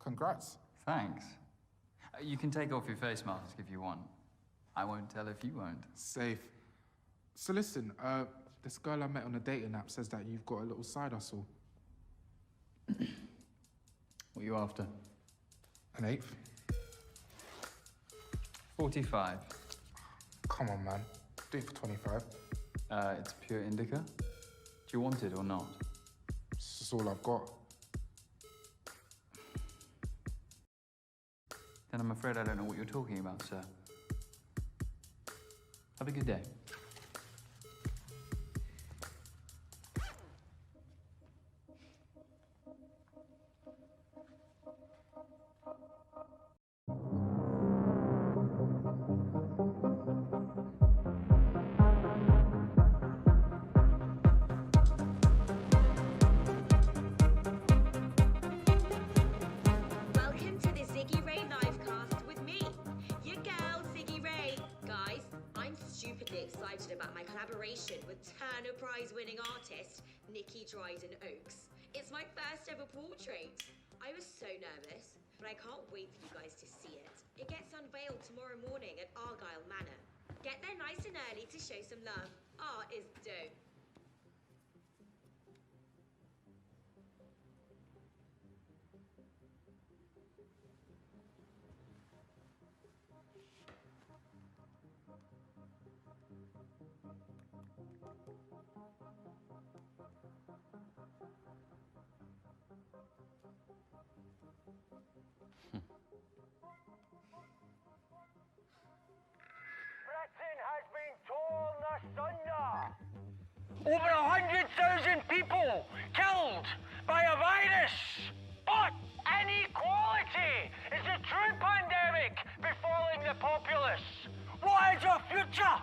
Congrats. Thanks. You can take off your face mask if you want. I won't tell if you won't. Safe. So listen, this girl I met on a dating app says that you've got a little side hustle. What are you after? An eighth? 45. Come on, man. Do it for 25. It's pure indica. Do you want it or not? This is all I've got. Then I'm afraid I don't know what you're talking about, sir. Have a good day. It's my first ever portrait. I was so nervous, but I can't wait for you guys to see it. It gets unveiled tomorrow morning at Argyle Manor. Get there nice and early to show some love. Art is dope. Over 100,000 people killed by a virus. But inequality is a true pandemic befalling the populace. What is our future?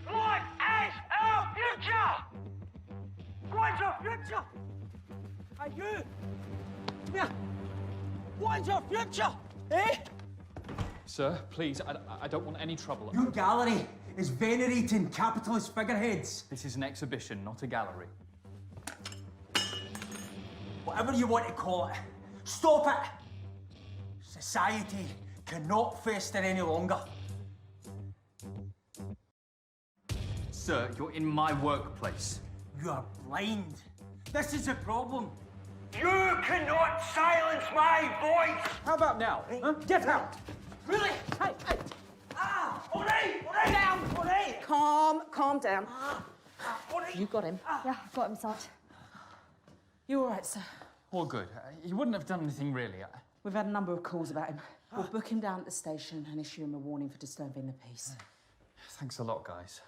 What is our future? What is our future? And you? Yeah. What is our future? Eh? Sir, please, I don't want any trouble. Your gallery is venerating capitalist figureheads. This is an exhibition, not a gallery. Whatever you want to call it, stop it! Society cannot fester any longer. Sir, you're in my workplace. You are blind. This is a problem. You cannot silence my voice! How about now? Huh? Get out! Really? Hey, hey! Ah! All right down! All right! Calm down. You got him? Yeah, I've got him, Sarge. You all right, sir? All good. He wouldn't have done anything really. We've had a number of calls about him. We'll book him down at the station and issue him a warning for disturbing the peace. Thanks a lot, guys.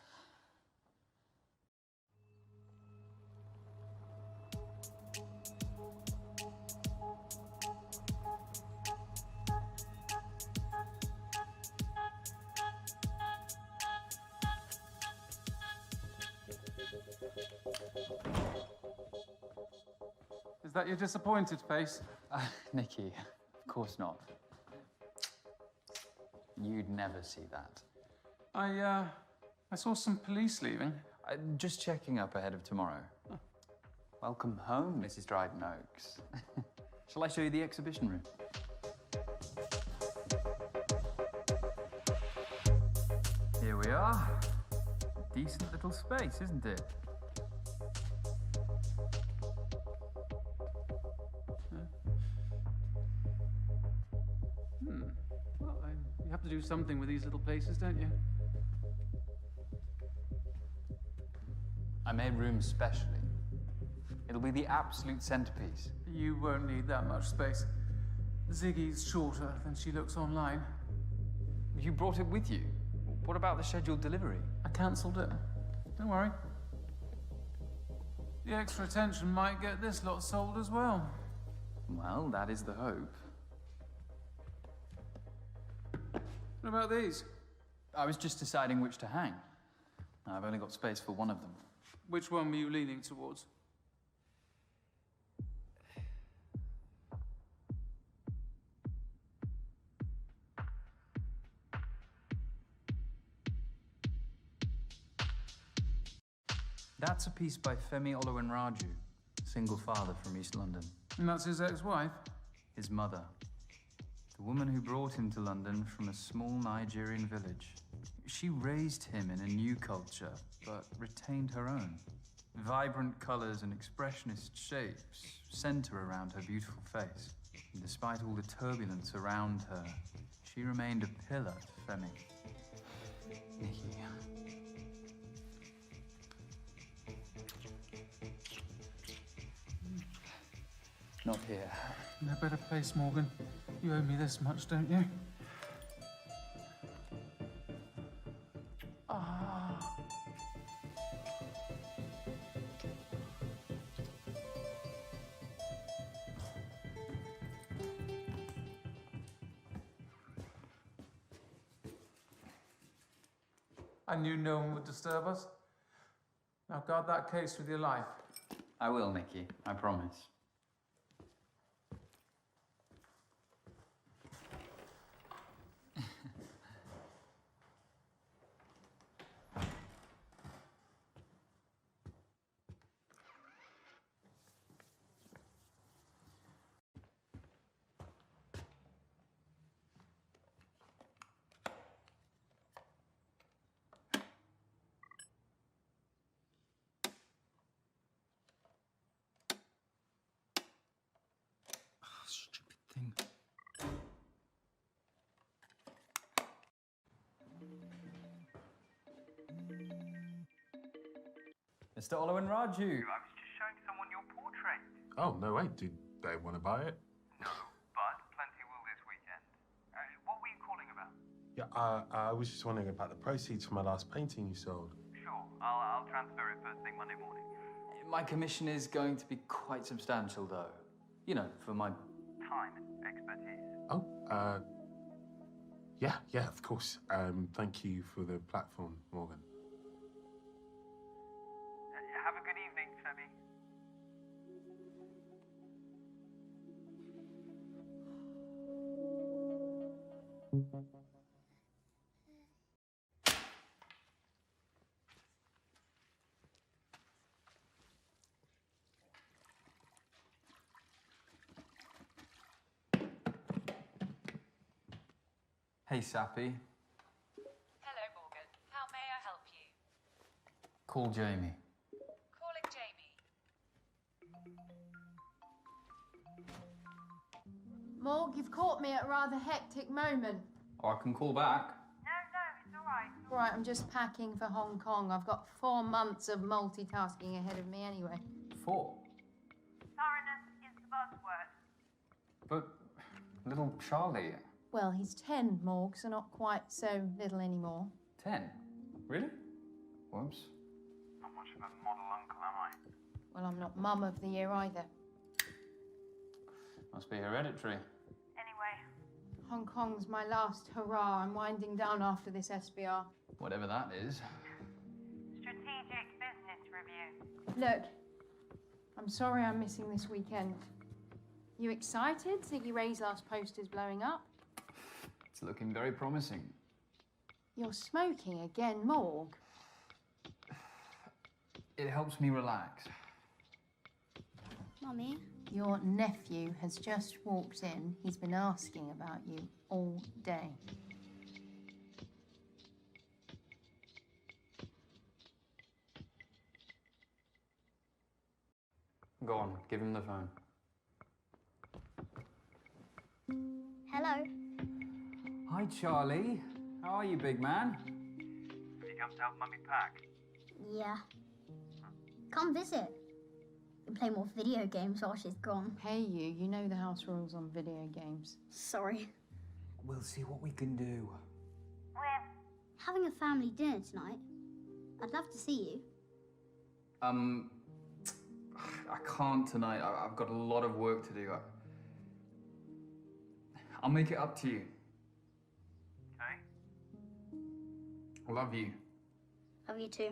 that your disappointed face? Nikki, of course not. You'd never see that. I saw some police leaving. Just checking up ahead of tomorrow. Oh. Welcome home, Mrs. Dryden Oaks. Shall I show you the exhibition room? Here we are. Decent little space, isn't it? Well, you have to do something with these little places, don't you? I made room specially. It'll be the absolute centerpiece. You won't need that much space. Ziggy's shorter than she looks online. You brought it with you. What about the scheduled delivery? I cancelled it. Don't worry. The extra attention might get this lot sold as well. Well, that is the hope. What about these? I was just deciding which to hang. I've only got space for one of them. Which one were you leaning towards? That's a piece by Femi Oluwenraju, single father from East London. And that's his ex-wife? His mother. The woman who brought him to London from a small Nigerian village. She raised him in a new culture, but retained her own. Vibrant colours and expressionist shapes centre around her beautiful face. And despite all the turbulence around her, she remained a pillar to Femi. Nikki. Not here. No better place, Morgan. You owe me this much, don't you? Ah. I knew no one would disturb us. Now guard that case with your life. I will, Nikki. I promise. Stupid thing. Mr. Oluwenraju. I was just showing someone your portrait. Oh, no way. Did they want to buy it? No, but plenty will this weekend. What were you calling about? Yeah, I was just wondering about the proceeds from my last painting you sold. Sure, I'll transfer it first thing Monday morning. My commission is going to be quite substantial, though. You know, for my... Time and expertise. Oh, yeah, of course. Thank you for the platform, Morgan. Have a good evening, Femi. Hey, Sappy. Hello, Morgan. How may I help you? Call Jamie. Calling Jamie. Morg, you've caught me at a rather hectic moment. Or I can call back. No, it's all right. All right, I'm just packing for Hong Kong. I've got 4 months of multitasking ahead of me anyway. 4. Thoroughness is the buzzword. But little Charlie... Well, he's 10, Morg, so not quite so little anymore. 10? Really? Whoops. Not much of a model uncle, am I? Well, I'm not mum of the year either. Must be hereditary. Anyway, Hong Kong's my last hurrah. I'm winding down after this SBR. Whatever that is. strategic business review. Look, I'm sorry I'm missing this weekend. You excited? Ziggy Ray's last post is blowing up. It's looking very promising. You're smoking again, Morg. It helps me relax. Mummy? Your nephew has just walked in. He's been asking about you all day. Go on, give him the phone. Hello. Hi, Charlie. How are you, big man? You come to help Mummy pack? Yeah. Come visit. We play more video games while she's gone. Hey, you know the house rules on video games. Sorry. We'll see what we can do. We're having a family dinner tonight. I'd love to see you. I can't tonight. I've got a lot of work to do. I'll make it up to you. Okay. I love you. Love you too.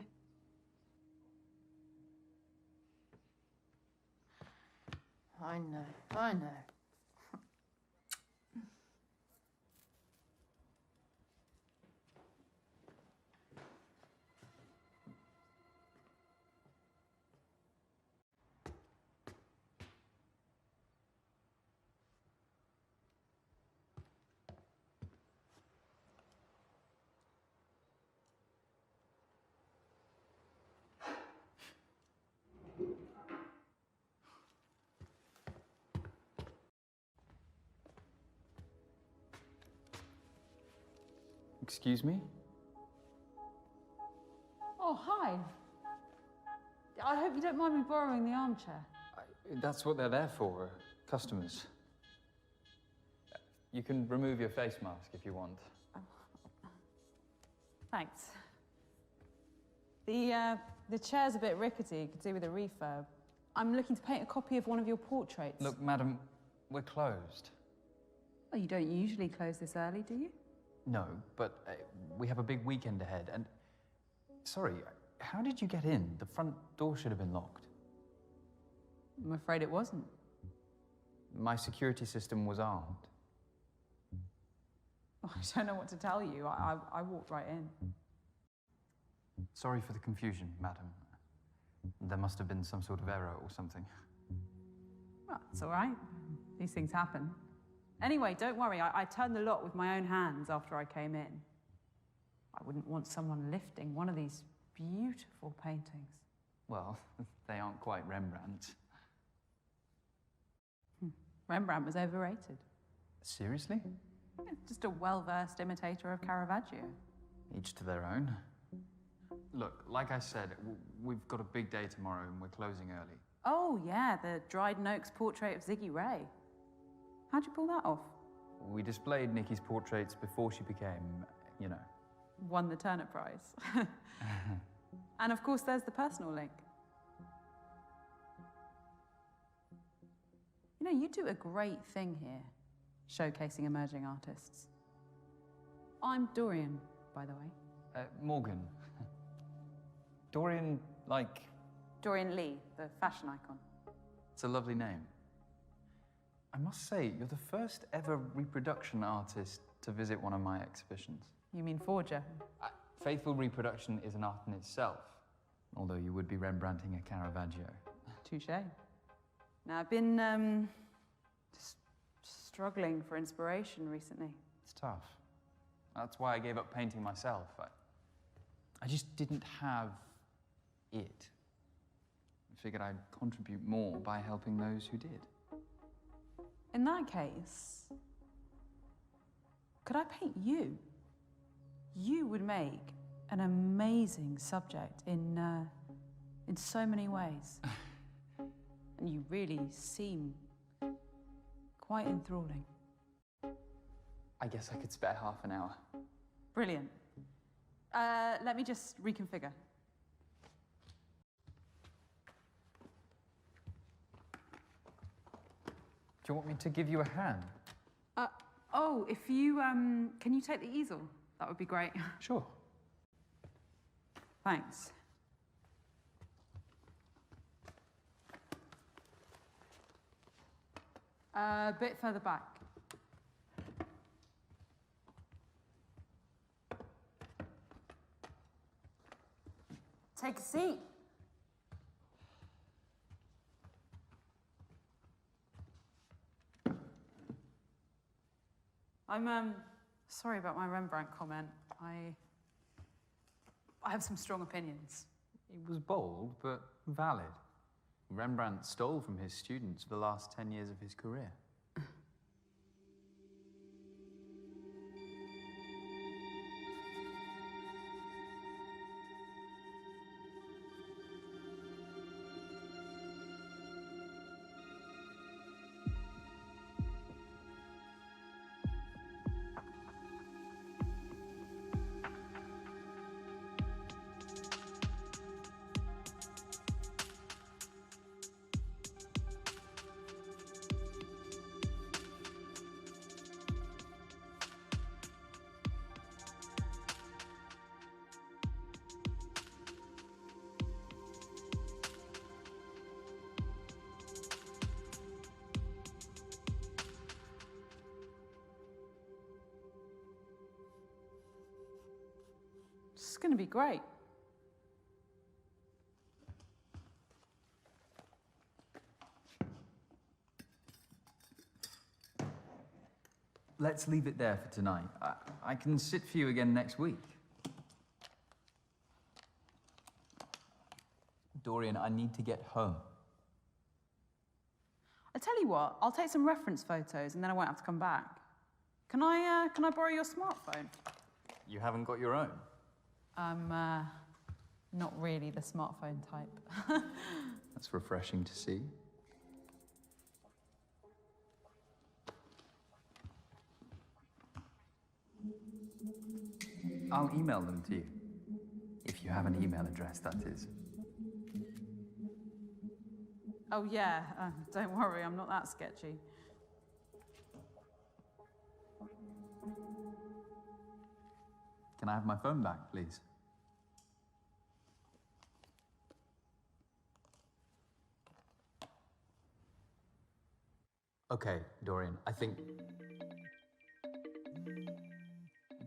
I know. Excuse me? Oh, hi. I hope you don't mind me borrowing the armchair. That's what they're there for, customers. You can remove your face mask if you want. Thanks. The chair's a bit rickety, you could do with a refurb. I'm looking to paint a copy of one of your portraits. Look, madam, we're closed. Well, you don't usually close this early, do you? No, but we have a big weekend ahead, and... Sorry, how did you get in? The front door should have been locked. I'm afraid it wasn't. My security system was armed. Oh, I don't know what to tell you. I walked right in. Sorry for the confusion, madam. There must have been some sort of error or something. Well, it's all right. These things happen. Anyway, don't worry. I turned the lock with my own hands after I came in. I wouldn't want someone lifting one of these beautiful paintings. Well, they aren't quite Rembrandt. Rembrandt was overrated. Seriously? Yeah, just a well-versed imitator of Caravaggio. Each to their own. Look, like I said, we've got a big day tomorrow and we're closing early. Oh, yeah, the Dryden Oaks portrait of Ziggy Ray. How'd you pull that off? We displayed Nikki's portraits before she became, you know. Won the Turner Prize. And of course, there's the personal link. You know, you do a great thing here, showcasing emerging artists. I'm Dorian, by the way. Morgan. Dorian, like... Dorian Lee, the fashion icon. It's a lovely name. I must say, you're the first ever reproduction artist to visit one of my exhibitions. You mean forger? Faithful reproduction is an art in itself, although you would be Rembrandting a Caravaggio. Touché. Now, I've been, just struggling for inspiration recently. It's tough. That's why I gave up painting myself. I just didn't have it. I figured I'd contribute more by helping those who did. In that case, could I paint you? You would make an amazing subject in so many ways. And you really seem quite enthralling. I guess I could spare half an hour. Brilliant. Let me just reconfigure. Do you want me to give you a hand? Oh, if you, can you take the easel? That would be great. Sure. Thanks. A bit further back. Take a seat. I'm sorry about my Rembrandt comment. I have some strong opinions. It was bold, but valid. Rembrandt stole from his students for the last 10 years of his career. It's going to be great. Let's leave it there for tonight. I can sit for you again next week. Dorian, I need to get home. I tell you what, I'll take some reference photos and then I won't have to come back. Can I borrow your smartphone? You haven't got your own? I'm not really the smartphone type. That's refreshing to see. I'll email them to you. If you have an email address, that is. Oh yeah, don't worry, I'm not that sketchy. Can I have my phone back, please? Okay, Dorian, I think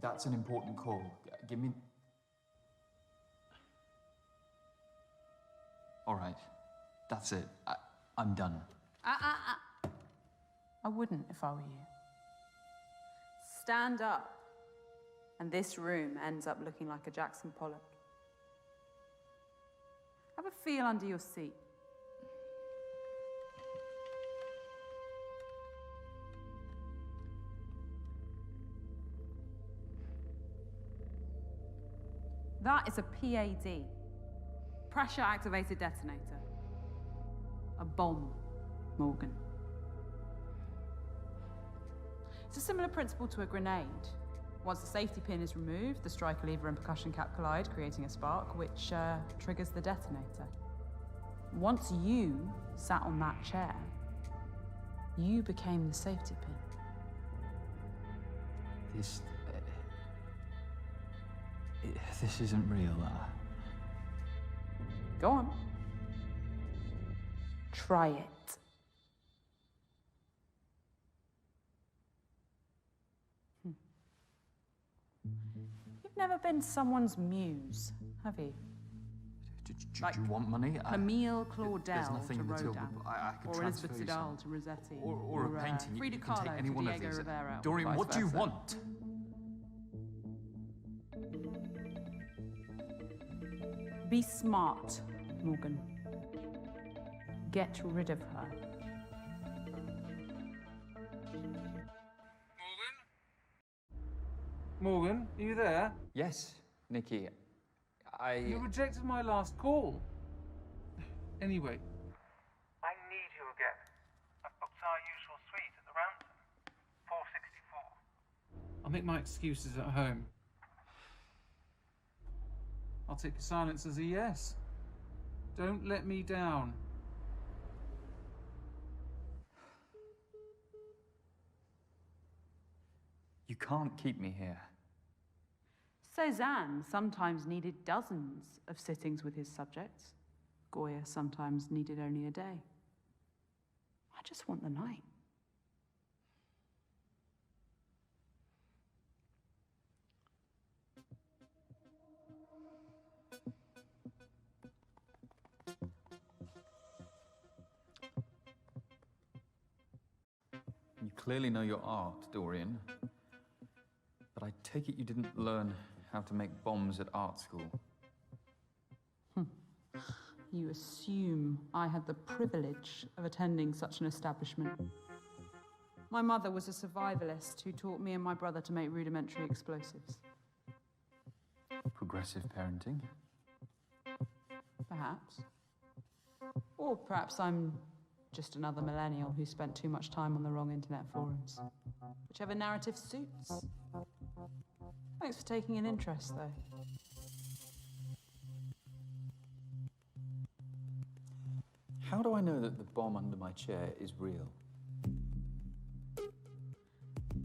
that's an important call. Give me... All right, that's it. I'm done. I wouldn't if I were you. Stand up, and this room ends up looking like a Jackson Pollock. Have a feel under your seat. That is a PAD, pressure-activated detonator. A bomb, Morgan. It's a similar principle to a grenade. Once the safety pin is removed, the striker lever and percussion cap collide, creating a spark, which triggers the detonator. Once you sat on that chair, you became the safety pin. This isn't real. Go on. Try it. You've never been someone's muse, have you? Do you want money? Camille Claudel There's nothing to in the till, Rodin, but I could or transfer Elizabeth you Siddal some. to Rossetti, Or a painting. Frida You can take Kahlo any to one of Diego these. Rivera, or Dorian, vice what do you versa. want? Be smart, Morgan. Get rid of her. Morgan, are you there? Yes, Nikki. You rejected my last call. Anyway. I need you again. I've booked our usual suite at the Ransom. 464. I'll make my excuses at home. I'll take your silence as a yes. Don't let me down. You can't keep me here. Cézanne sometimes needed dozens of sittings with his subjects. Goya sometimes needed only a day. I just want the night. clearly know your art, Dorian. But I take it you didn't learn how to make bombs at art school. You assume I had the privilege of attending such an establishment. My mother was a survivalist who taught me and my brother to make rudimentary explosives. Progressive parenting? Perhaps. Or perhaps I'm just another millennial who spent too much time on the wrong internet forums. Whichever narrative suits. Thanks for taking an interest, though. How do I know that the bomb under my chair is real?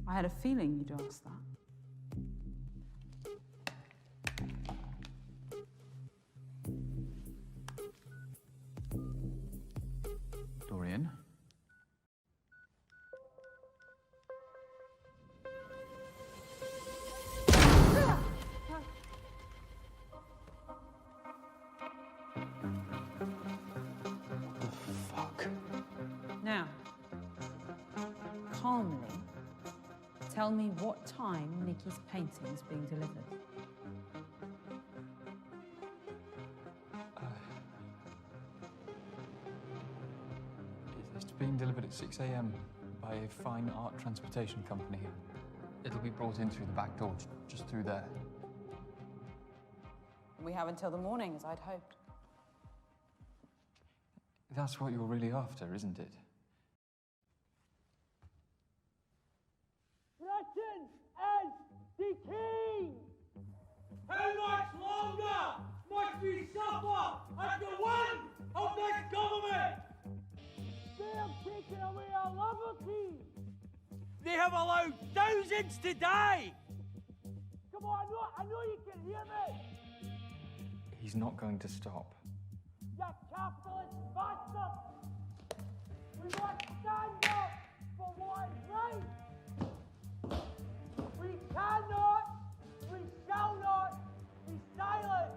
I had a feeling you'd ask that. Dorian? Now, calmly, tell me what time Nikki's painting's being delivered. It's being delivered at 6 a.m. by a fine art transportation company. It'll be brought in through the back door, just through there. We have until the morning, as I'd hoped. That's what you're really after, isn't it? Britain is the king! How much longer must we suffer at the will of this government? They have taken away our liberty! They have allowed thousands to die! Come on, I know you can hear me! He's not going to stop. You capitalist bastard! We must stand up for what is right! We cannot, we shall not be silent!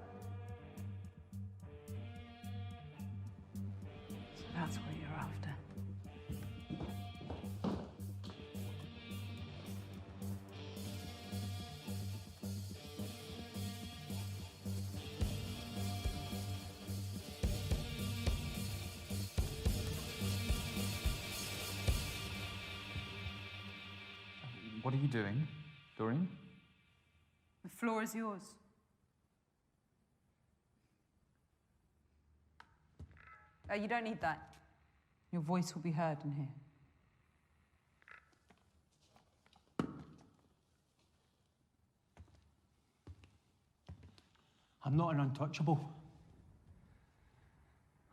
So that's what you're after. What are you doing, Dorian? The floor is yours. You don't need that. Your voice will be heard in here. I'm not an untouchable.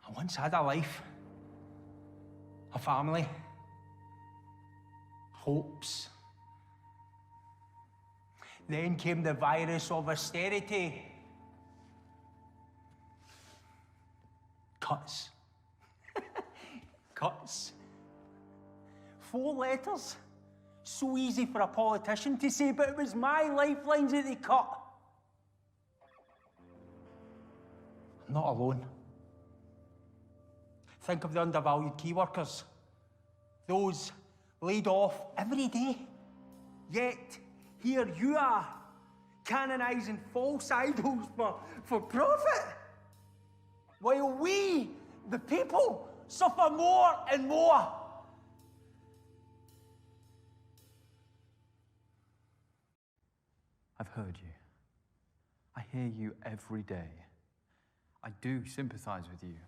I once had a life, a family, hopes. Then came the virus of austerity. Cuts. Cuts. 4 letters. So easy for a politician to say, but it was my lifelines that they cut. I'm not alone. Think of the undervalued key workers. Those laid off every day. Yet, here you are, canonising false idols for profit. While we, the people, suffer more and more. I've heard you. I hear you every day. I do sympathise with you.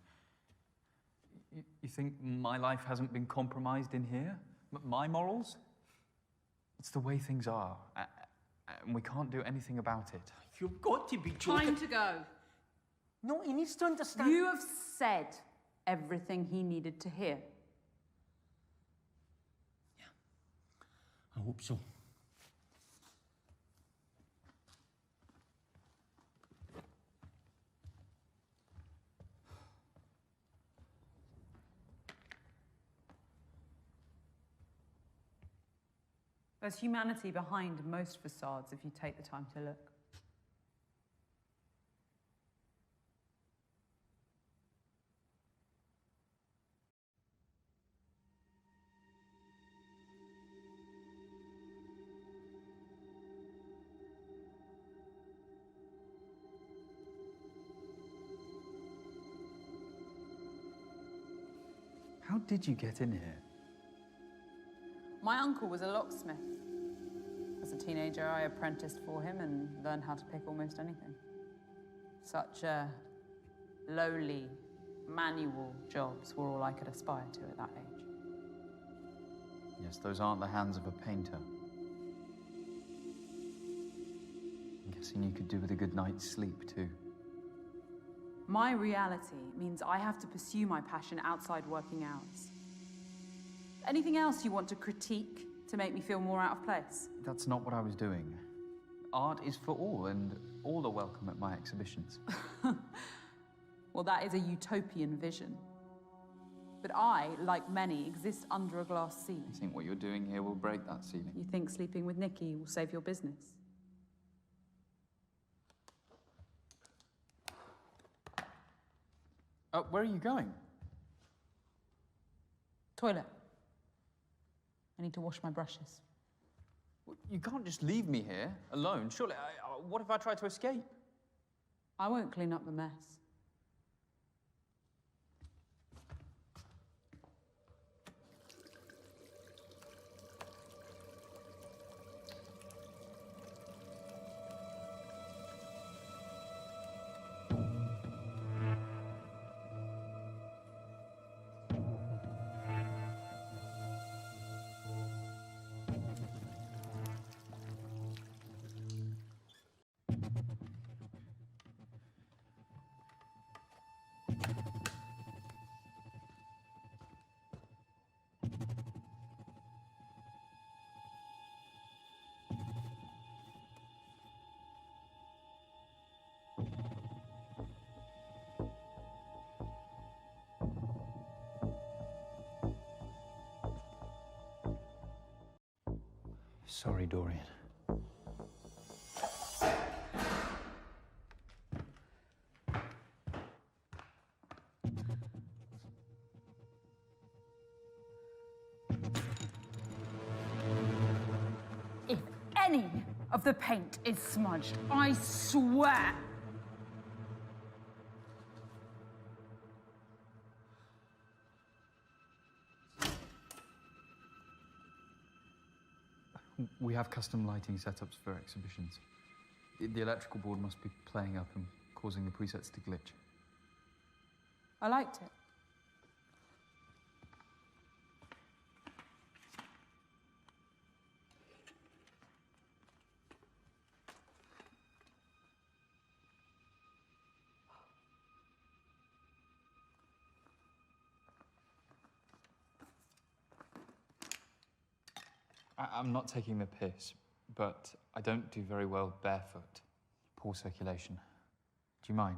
You think my life hasn't been compromised in here? My morals? It's the way things are, and we can't do anything about it. You've got to be joking. Time to go. No, he needs to understand. You have said everything he needed to hear. I hope so. There's humanity behind most facades if you take the time to look. How did you get in here? My uncle was a locksmith. As a teenager, I apprenticed for him and learned how to pick almost anything. Such lowly, manual jobs were all I could aspire to at that age. Yes, those aren't the hands of a painter. I'm guessing you could do with a good night's sleep, too. My reality means I have to pursue my passion outside working hours. Anything else you want to critique to make me feel more out of place? That's not what I was doing. Art is for all, and all are welcome at my exhibitions. Well, that is a utopian vision. But I, like many, exist under a glass ceiling. You think what you're doing here will break that ceiling? You think sleeping with Nikki will save your business? Where are you going? Toilet. I need to wash my brushes. You can't just leave me here, alone. Surely, what if I try to escape? I won't clean up the mess. Sorry, Dorian. If any of the paint is smudged, I swear. We have custom lighting setups for exhibitions. The electrical board must be playing up and causing the presets to glitch. I liked it. I'm not taking the piss, but I don't do very well barefoot. Poor circulation. Do you mind?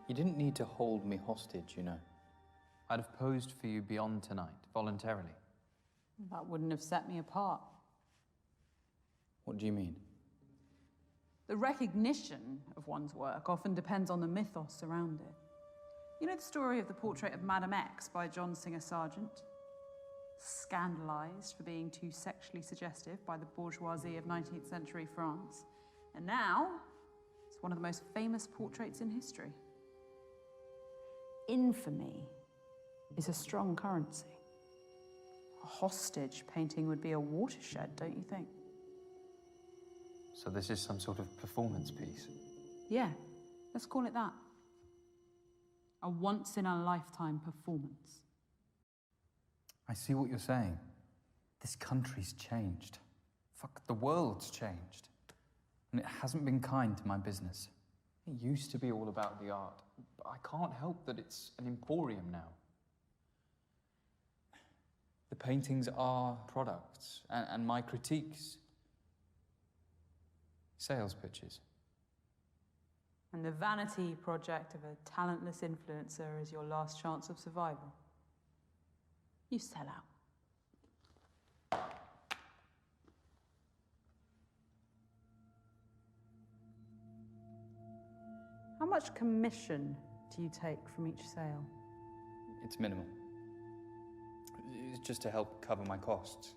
You didn't need to hold me hostage, you know. I'd have posed for you beyond tonight, voluntarily. That wouldn't have set me apart. What do you mean? The recognition of one's work often depends on the mythos around it. You know the story of the portrait of Madame X by John Singer Sargent? Scandalized for being too sexually suggestive by the bourgeoisie of 19th century France. And now, it's one of the most famous portraits in history. Infamy is a strong currency. A hostage painting would be a watershed, don't you think? So this is some sort of performance piece? Yeah, let's call it that. A once-in-a-lifetime performance. I see what you're saying. This country's changed. Fuck, the world's changed. And it hasn't been kind to my business. It used to be all about the art, but I can't help that it's an emporium now. The paintings are products, and my critiques, sales pitches. And the vanity project of a talentless influencer is your last chance of survival. You sell out. How much commission do you take from each sale? It's minimal. It's just to help cover my costs.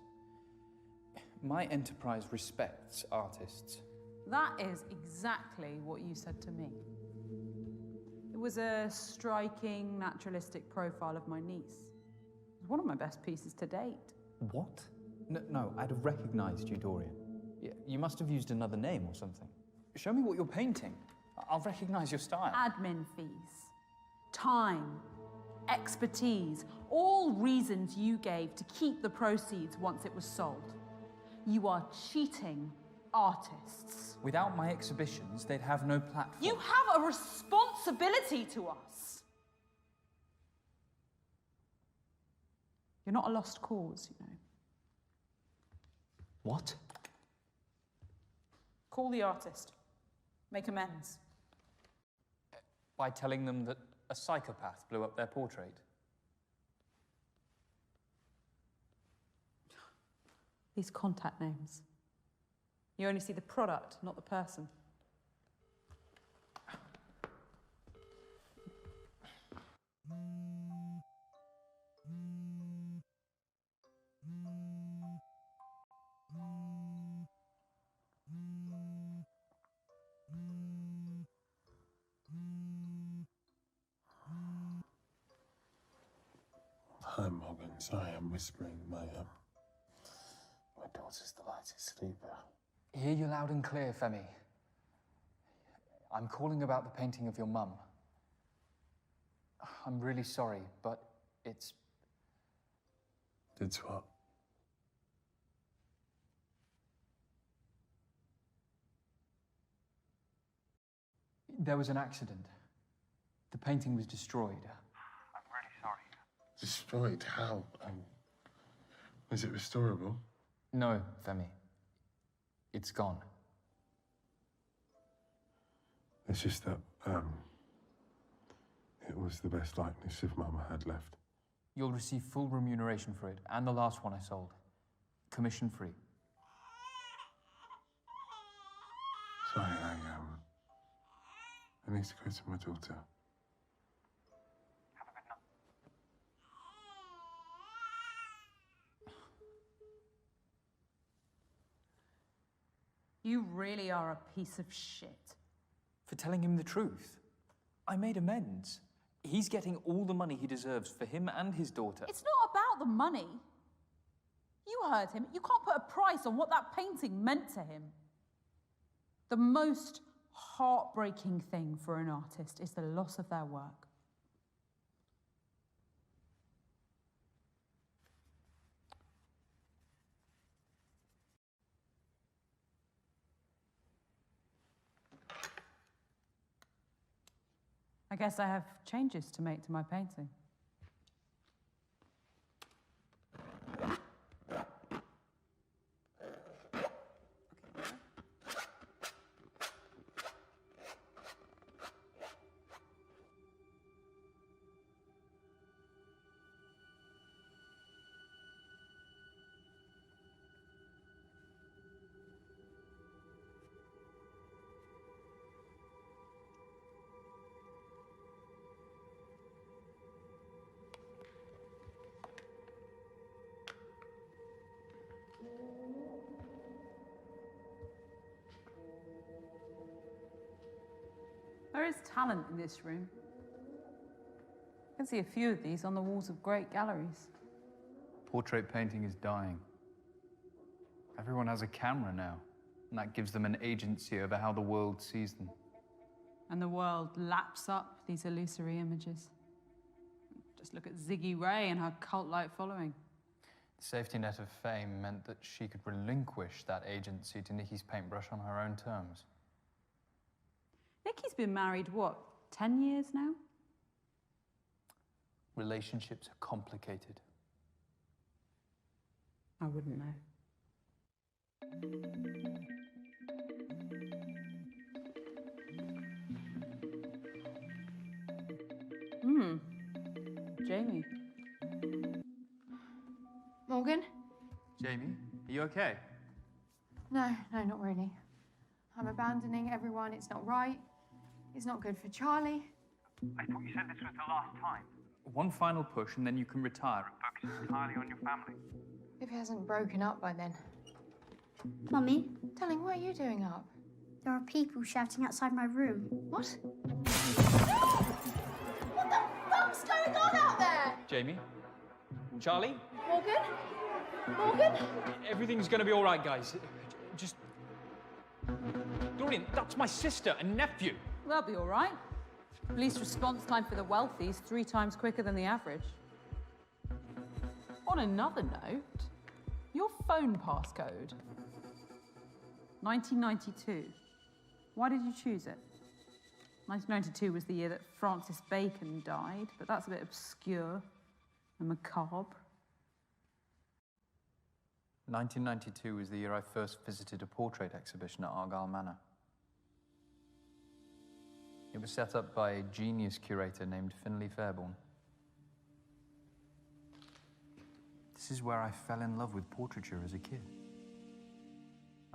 My enterprise respects artists. That is exactly what you said to me. It was a striking, naturalistic profile of my niece. It was one of my best pieces to date. What? No, I'd have recognized you, Dorian. You must have used another name or something. Show me what you're painting. I'll recognize your style. Admin fees, time, expertise, all reasons you gave to keep the proceeds once it was sold. You are cheating artists. Without my exhibitions, they'd have no platform. You have a responsibility to us. You're not a lost cause, you know. What? Call the artist. Make amends. By telling them that a psychopath blew up their portrait. These contact names. You only see the product, not the person. Hi, Morgan. Sorry, I'm whispering. My daughter's the lightest sleeper. Hear you loud and clear, Femi. I'm calling about the painting of your mum. I'm really sorry, but it's... It's what? There was an accident. The painting was destroyed. I'm really sorry. Destroyed? How? Is it restorable? No, Femi. It's gone. It's just that, it was the best likeness of Mum I had left. You'll receive full remuneration for it, and the last one I sold. Commission-free. Sorry, I need to go to my daughter. Have a good night. You really are a piece of shit. For telling him the truth. I made amends. He's getting all the money he deserves for him and his daughter. It's not about the money. You heard him. You can't put a price on what that painting meant to him. The most heartbreaking thing for an artist is the loss of their work. I guess I have changes to make to my painting. There is talent in this room. I can see a few of these on the walls of great galleries. Portrait painting is dying. Everyone has a camera now, and that gives them an agency over how the world sees them. And the world laps up these illusory images. Just look at Ziggy Ray and her cult-like following. The safety net of fame meant that she could relinquish that agency to Nikki's paintbrush on her own terms. Nikki's been married, what, 10 years now? Relationships are complicated. I wouldn't know. Jamie, are you okay? No, not really. I'm abandoning everyone. It's not right. It's not good for Charlie. I thought you said this was the last time. One final push and then you can retire. Focus entirely on your family. If he hasn't broken up by then. Mummy, Darling, what are you doing up? there are people shouting outside my room. What? What the fuck's going on out there? Jamie? Charlie? Morgan? Everything's gonna be all right, guys. Just... Dorian, that's my sister and nephew. They'll be all right. Police response time for the wealthy is 3 times quicker than the average. On another note, your phone passcode. 1992. Why did you choose it? 1992 was the year that Francis Bacon died, but that's a bit obscure and macabre. 1992 was the year I first visited a portrait exhibition at Argyle Manor. It was set up by a genius curator named Finlay Fairborn. This is where I fell in love with portraiture as a kid.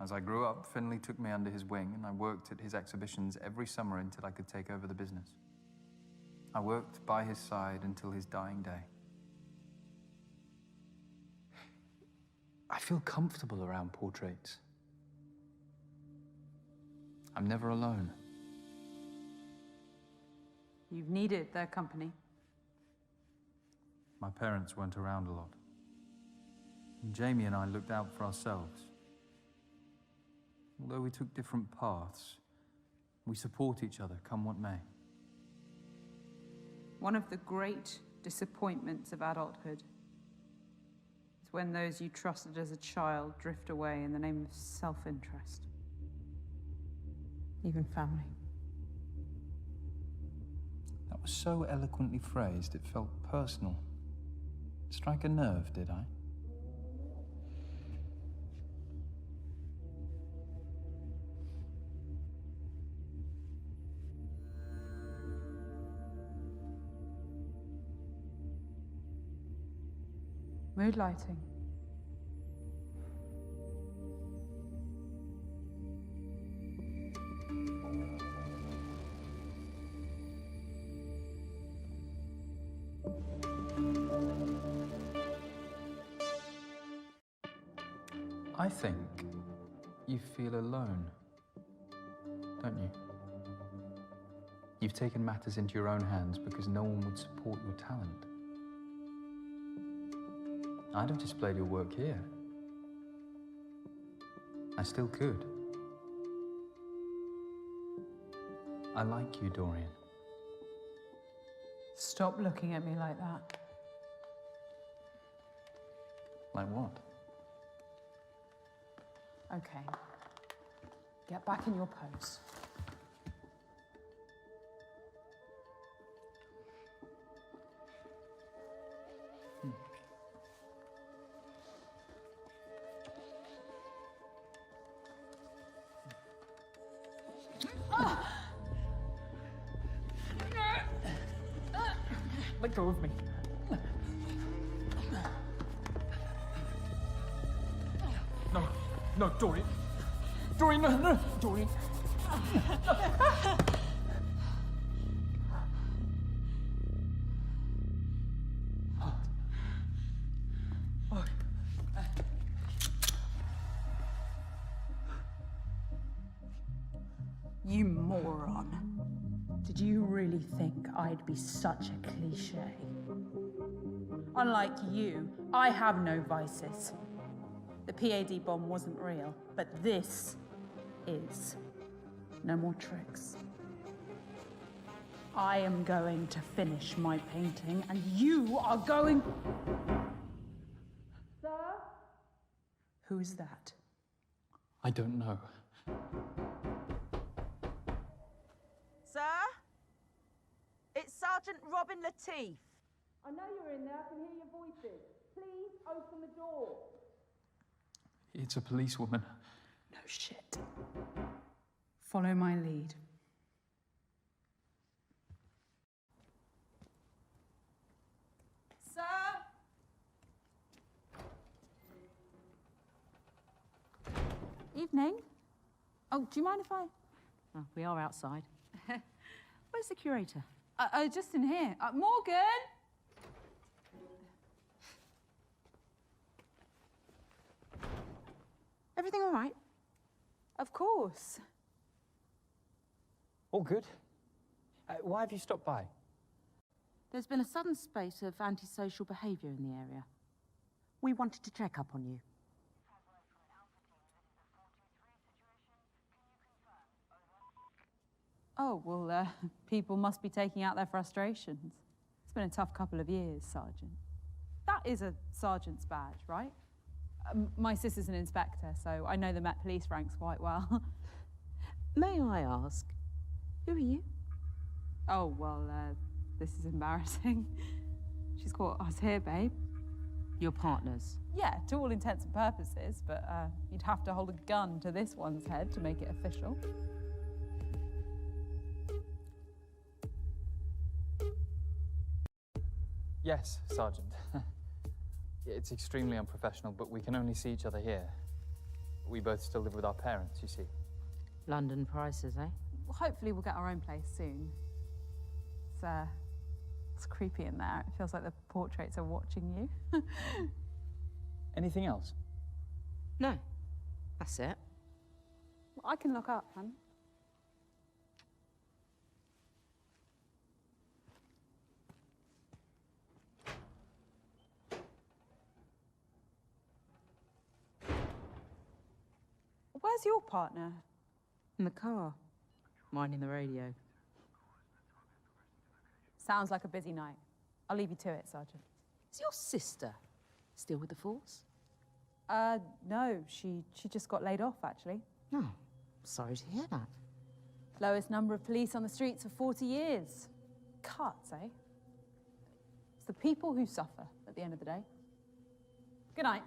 As I grew up, Finlay took me under his wing and I worked at his exhibitions every summer until I could take over the business. I worked by his side until his dying day. I feel comfortable around portraits. I'm never alone. You've needed their company. My parents weren't around a lot. Jamie and I looked out for ourselves. Although we took different paths, we support each other, come what may. One of the great disappointments of adulthood is when those you trusted as a child drift away in the name of self-interest. Even family. That was so eloquently phrased, it felt personal. Strike a nerve, did I? Mood lighting. I think you feel alone, don't you? You've taken matters into your own hands because no one would support your talent. I'd have displayed your work here. I still could. I like you, Dorian. Stop looking at me like that. Like what? Okay. Get back in your pose. Let go of me. No, Dorian. Dorian, no, Dorian. You moron. Did you really think I'd be such a cliche? Unlike you, I have no vices. The PAD bomb wasn't real, but this is. No more tricks. I am going to finish my painting, and you are going... Sir? Who's that? I don't know. Sir? It's Sergeant Robin Latif. I know you're in there. I can hear your voices. Please open the door. It's a policewoman. No shit. Follow my lead. Sir? Evening. Oh, do you mind if I... Oh, we are outside. Where's the curator? Just in here. Morgan! Everything all right? Of course. All good. Why have you stopped by? There's been a sudden spate of antisocial behaviour in the area. We wanted to check up on you. Oh, well, people must be taking out their frustrations. It's been a tough couple of years, Sergeant. That is a sergeant's badge, right? My sister's an inspector, so I know the Met Police ranks quite well. May I ask, who are you? Oh, well, this is embarrassing. She's caught us here, babe. Your partners? Yeah, to all intents and purposes, but you'd have to hold a gun to this one's head to make it official. Yes, Sergeant. It's extremely unprofessional, but we can only see each other here. We both still live with our parents, you see. London prices, eh? Well, hopefully we'll get our own place soon. It's creepy in there. It feels like the portraits are watching you. Anything else? No, that's it. Well, I can look up, hun. Where's your partner? In the car, minding the radio. Sounds like a busy night. I'll leave you to it, Sergeant. Is your sister still with the force? No, she just got laid off, actually. Oh, sorry to hear that. Lowest number of police on the streets for 40 years. Cuts, eh? It's the people who suffer at the end of the day. Good night.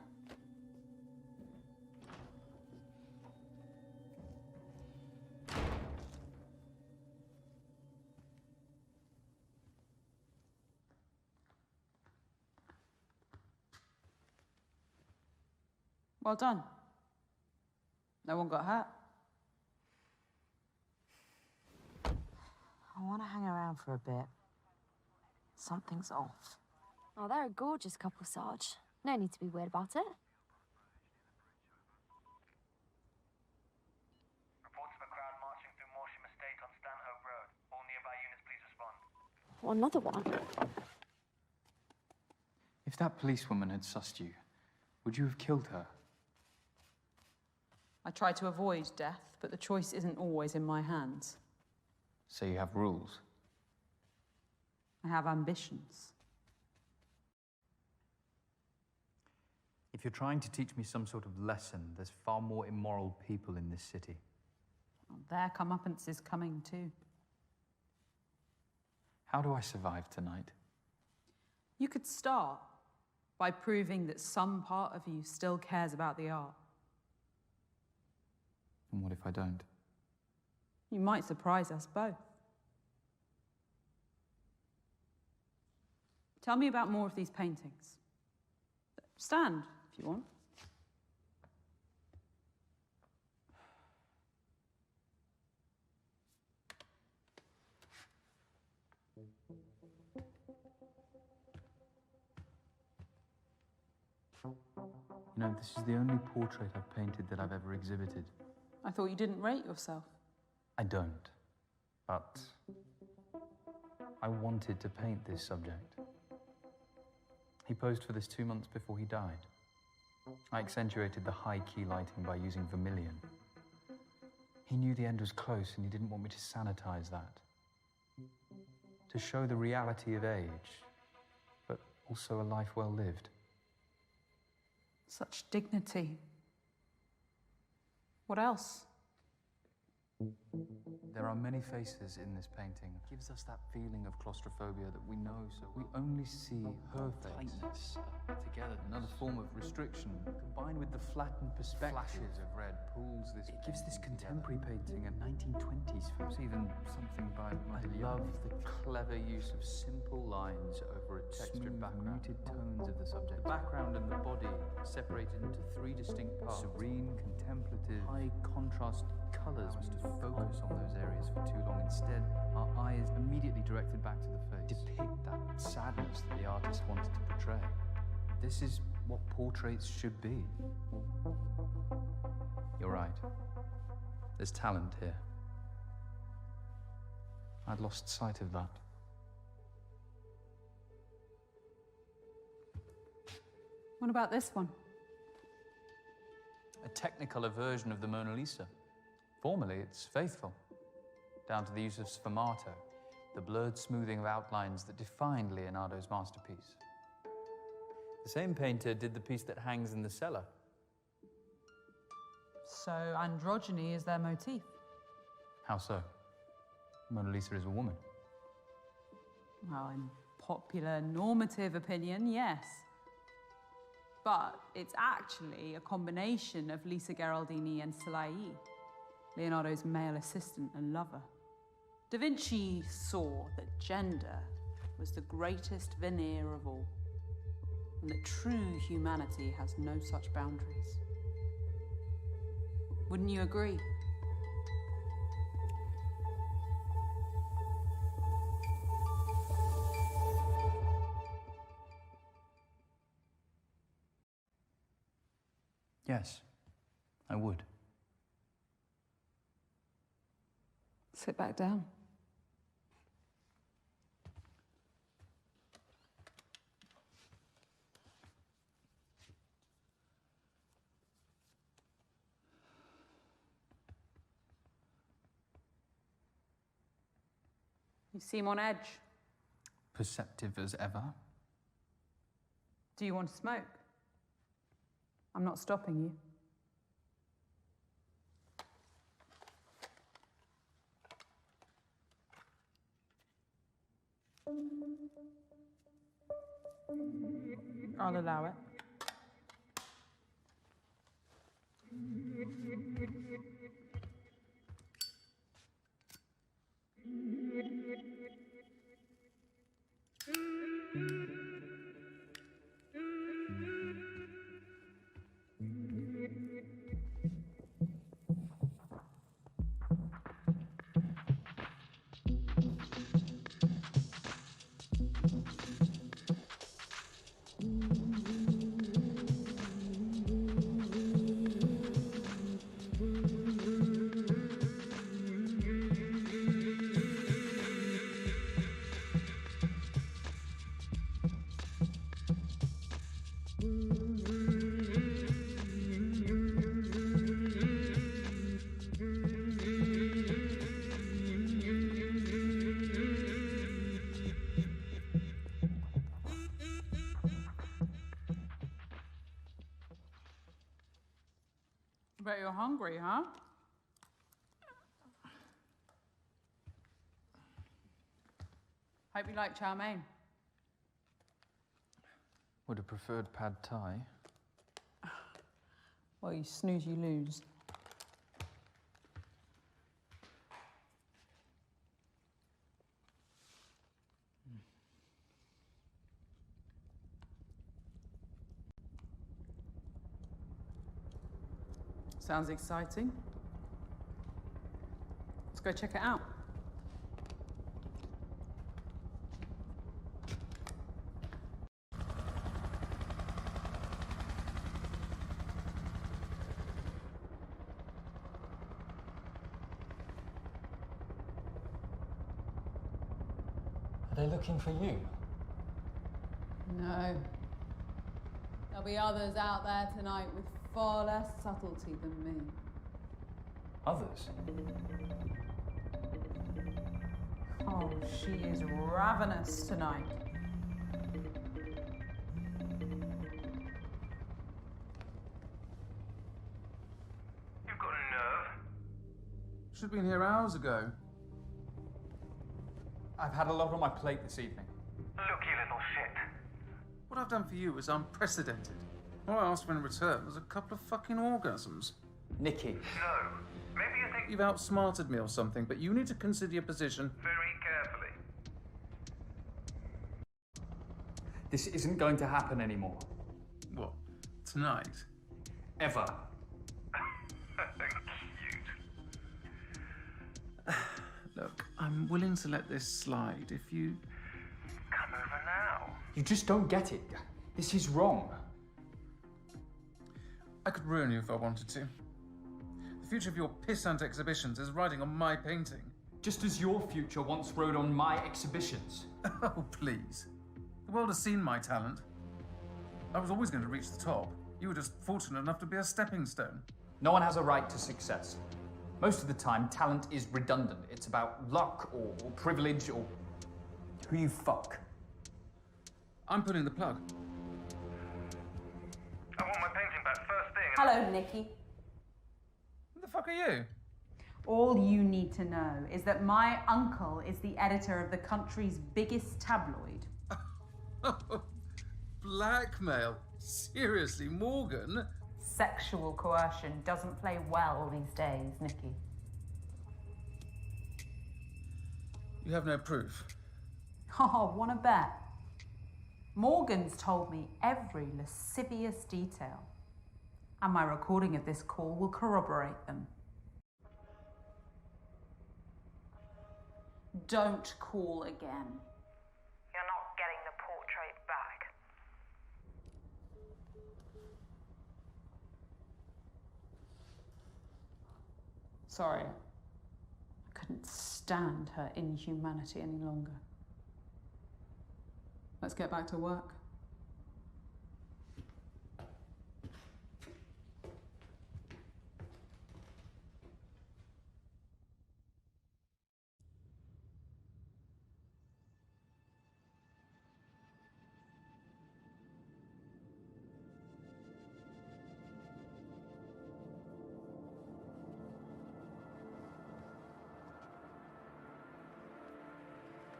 Well done. No one got hurt. I want to hang around for a bit. Something's off. Oh, they're a gorgeous couple, Sarge. No need to be weird about it. Reports of a crowd marching through Morsham Estate on Stanhope Road. All nearby units, please respond. Oh, another one. If that policewoman had sussed you, would you have killed her? I try to avoid death, but the choice isn't always in my hands. So you have rules? I have ambitions. If you're trying to teach me some sort of lesson, there's far more immoral people in this city. Well, their comeuppance is coming too. How do I survive tonight? You could start by proving that some part of you still cares about the art. And what if I don't? You might surprise us both. Tell me about more of these paintings. Stand, if you want. You know, this is the only portrait I've painted that I've ever exhibited. I thought you didn't rate yourself. I don't, but I wanted to paint this subject. He posed for this 2 months before he died. I accentuated the high key lighting by using vermilion. He knew the end was close and he didn't want me to sanitize that. To show the reality of age, but also a life well lived. Such dignity. What else? There are many faces in this painting. It gives us that feeling of claustrophobia that we know, so we only see her face together. Another form of restriction, combined with the flattened perspective. Flashes of red pulls this. It gives this contemporary painting a 1920s feel. It's even something by. I love the clever use of simple lines over a textured background. Muted tones of the subject. The background and the body separated into three distinct parts. Serene, contemplative, high contrast colours to focus on those areas for too long. Instead, our eyes immediately directed back to the face. Depict that sadness that the artist wanted to portray. This is what portraits should be. You're right. There's talent here. I'd lost sight of that. What about this one? A technicolor version of the Mona Lisa. Formally, it's faithful, down to the use of sfumato, the blurred smoothing of outlines that defined Leonardo's masterpiece. The same painter did the piece that hangs in the cellar. So androgyny is their motif. How so? Mona Lisa is a woman. Well, in popular normative opinion, yes. But it's actually a combination of Lisa Gherardini and Salai, Leonardo's male assistant and lover. Da Vinci saw that gender was the greatest veneer of all, and that true humanity has no such boundaries. Wouldn't you agree? Yes, I would. Sit back down. You seem on edge. Perceptive as ever. Do you want to smoke? I'm not stopping you. I'll allow it. Bet you're hungry, huh? Hope you like chow mein. Would have preferred pad thai. Well, you snooze, you lose. Sounds exciting. Let's go check it out. Are they looking for you? No. There'll be others out there tonight with far less subtlety than me. Others? Oh, she is ravenous tonight. You've got a nerve. Should have been here hours ago. I've had a lot on my plate this evening. Look, you little shit. What I've done for you is unprecedented. All I asked for in return was a couple of fucking orgasms. Nicky. No. Maybe you think You've outsmarted me or something, but you need to consider your position. very carefully. This isn't going to happen anymore. What? Tonight? Ever. Cute. Look, I'm willing to let this slide if you... Come over now. You just don't get it. This is wrong. I could ruin you if I wanted to. The future of your pissant exhibitions is riding on my painting. Just as your future once rode on my exhibitions. Oh, please. The world has seen my talent. I was always going to reach the top. You were just fortunate enough to be a stepping stone. No one has a right to success. Most of the time, talent is redundant. It's about luck or privilege or who you fuck. I'm pulling the plug. I want my painting back first thing. Hello, Nicky. Who the fuck are you? All you need to know is that my uncle is the editor of the country's biggest tabloid. Blackmail? Seriously, Morgan? Sexual coercion doesn't play well these days, Nicky. You have no proof. Oh, wanna bet? Morgan's told me every lascivious detail. And my recording of this call will corroborate them. Don't call again. You're not getting the portrait back. Sorry. I couldn't stand her inhumanity any longer. Let's get back to work.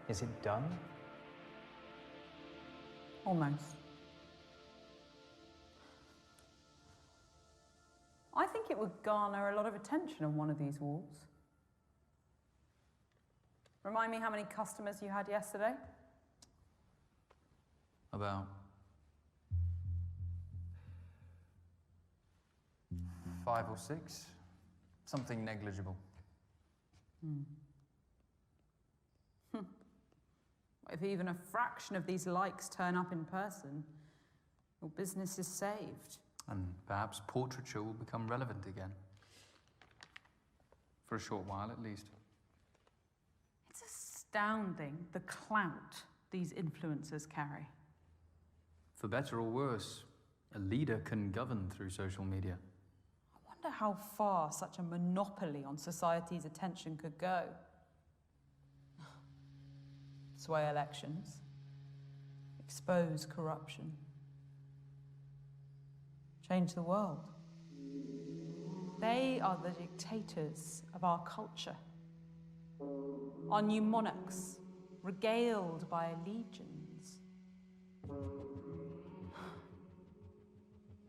Is it done? Almost. I think it would garner a lot of attention on one of these walls. Remind me how many customers you had yesterday? About 5 or 6. Something negligible. If even a fraction of these likes turn up in person, your business is saved. And perhaps portraiture will become relevant again. For a short while, at least. It's astounding the clout these influencers carry. For better or worse, a leader can govern through social media. I wonder how far such a monopoly on society's attention could go. Sway elections, expose corruption, change the world. They are the dictators of our culture. Our new monarchs, regaled by legions.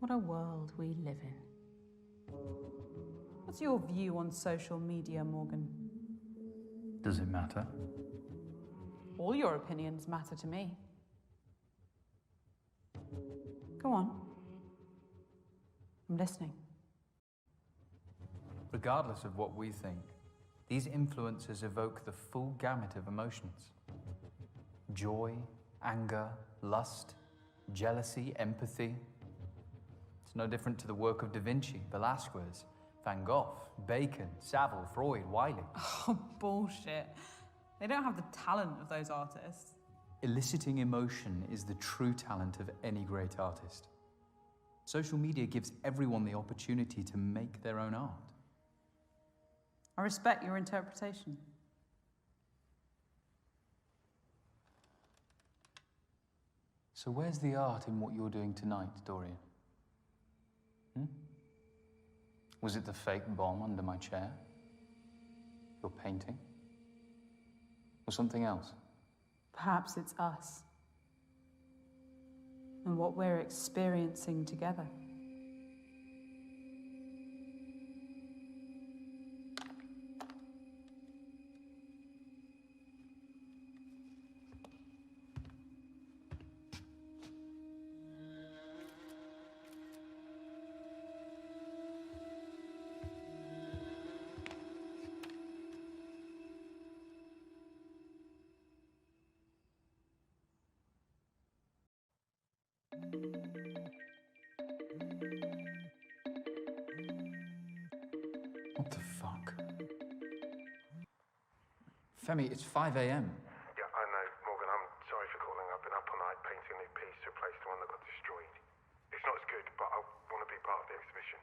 What a world we live in. What's your view on social media, Morgan? Does it matter? All your opinions matter to me. Go on. I'm listening. Regardless of what we think, these influencers evoke the full gamut of emotions. Joy, anger, lust, jealousy, empathy. It's no different to the work of Da Vinci, Velasquez, Van Gogh, Bacon, Savile, Freud, Wiley. Oh, bullshit. They don't have the talent of those artists. Eliciting emotion is the true talent of any great artist. Social media gives everyone the opportunity to make their own art. I respect your interpretation. So where's the art in what you're doing tonight, Dorian? Was it the fake bomb under my chair? Your painting? Or something else? Perhaps it's us. And what we're experiencing together. What the fuck? Femi, it's 5 a.m. Yeah, I know, Morgan. I'm sorry for calling. I've been up all night painting a new piece to replace the one that got destroyed. It's not as good, but I want to be part of the exhibition.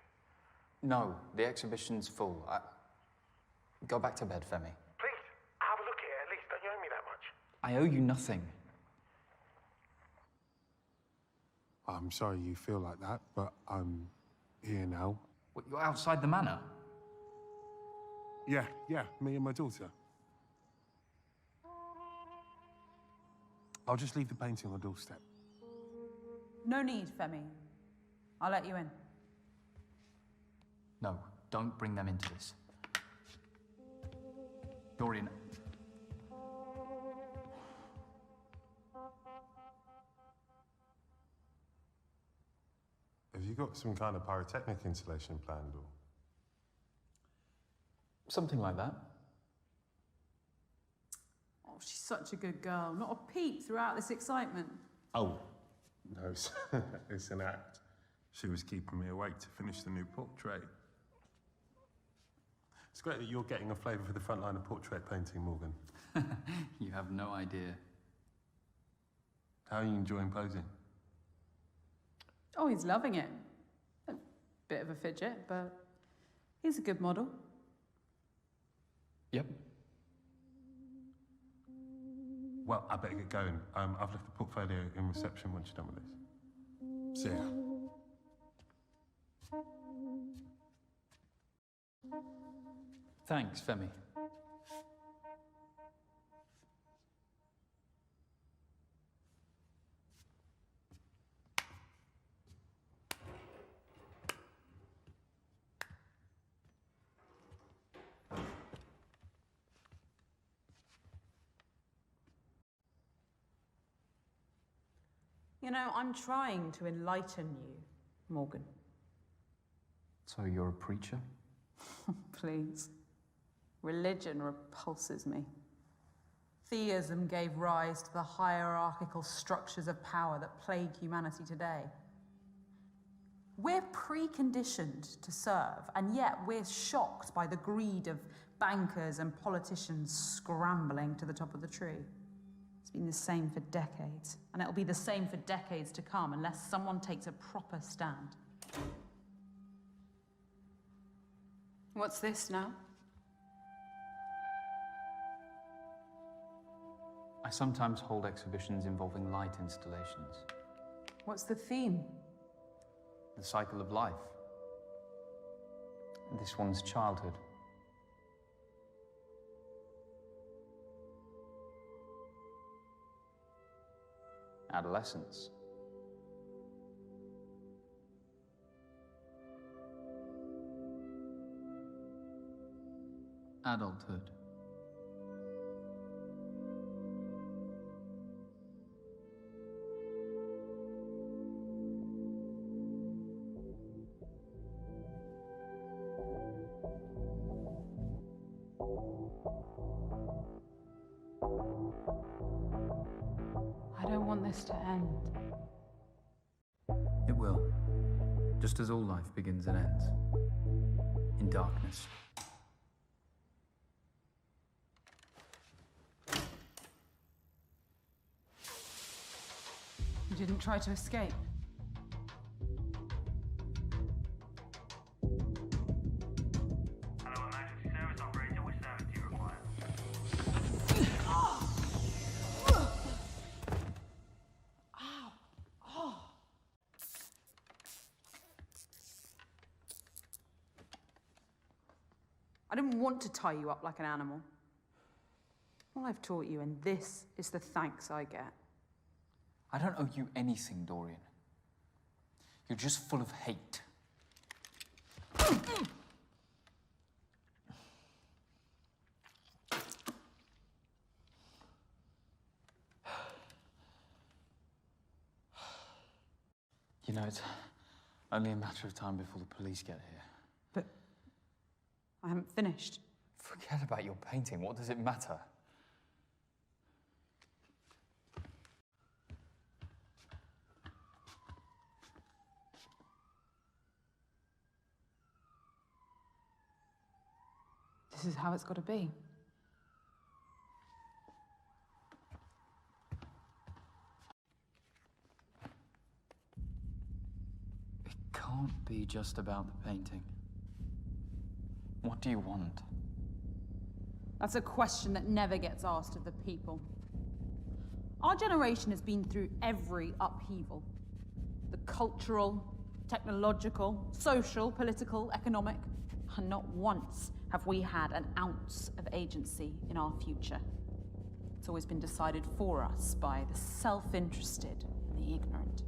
No, the exhibition's full. Go back to bed, Femi. Please, have a look at it at least. Don't you owe me that much? I owe you nothing. I'm sorry you feel like that, but I'm here now. What, you're outside the manor? Yeah, me and my daughter. I'll just leave the painting on the doorstep. No need, Femi. I'll let you in. No, don't bring them into this. You're in. Have you got some kind of pyrotechnic installation planned, or? Something like that. Oh, she's such a good girl. Not a peep throughout this excitement. Oh, no, it's an act. She was keeping me awake to finish the new portrait. It's great that you're getting a flavour for the front line of portrait painting, Morgan. You have no idea. How are you enjoying posing? Oh, he's loving it. A bit of a fidget, but he's a good model. Yep. Well, I better get going. I've left the portfolio in reception once you're done with this. See ya. Thanks, Femi. You know, I'm trying to enlighten you, Morgan. So you're a preacher? Please. Religion repulses me. Theism gave rise to the hierarchical structures of power that plague humanity today. We're preconditioned to serve, and yet we're shocked by the greed of bankers and politicians scrambling to the top of the tree. It's been the same for decades, and it'll be the same for decades to come unless someone takes a proper stand. What's this now? I sometimes hold exhibitions involving light installations. What's the theme? The cycle of life. This one's childhood. Adolescence. Adulthood. I don't want this to end. It will. Just as all life begins and ends. In darkness. You didn't try to escape. Hello, emergency service operator. Which service do you require? I didn't want to tie you up like an animal. All I've taught you, and this is the thanks I get. I don't owe you anything, Dorian. You're just full of hate. You know, it's only a matter of time before the police get here. But I haven't finished. Forget about your painting. What does it matter? This is how it's got to be. It can't be just about the painting. What do you want? That's a question that never gets asked of the people. Our generation has been through every upheaval. The cultural, technological, social, political, economic, and not once have we had an ounce of agency in our future. It's always been decided for us by the self-interested and the ignorant.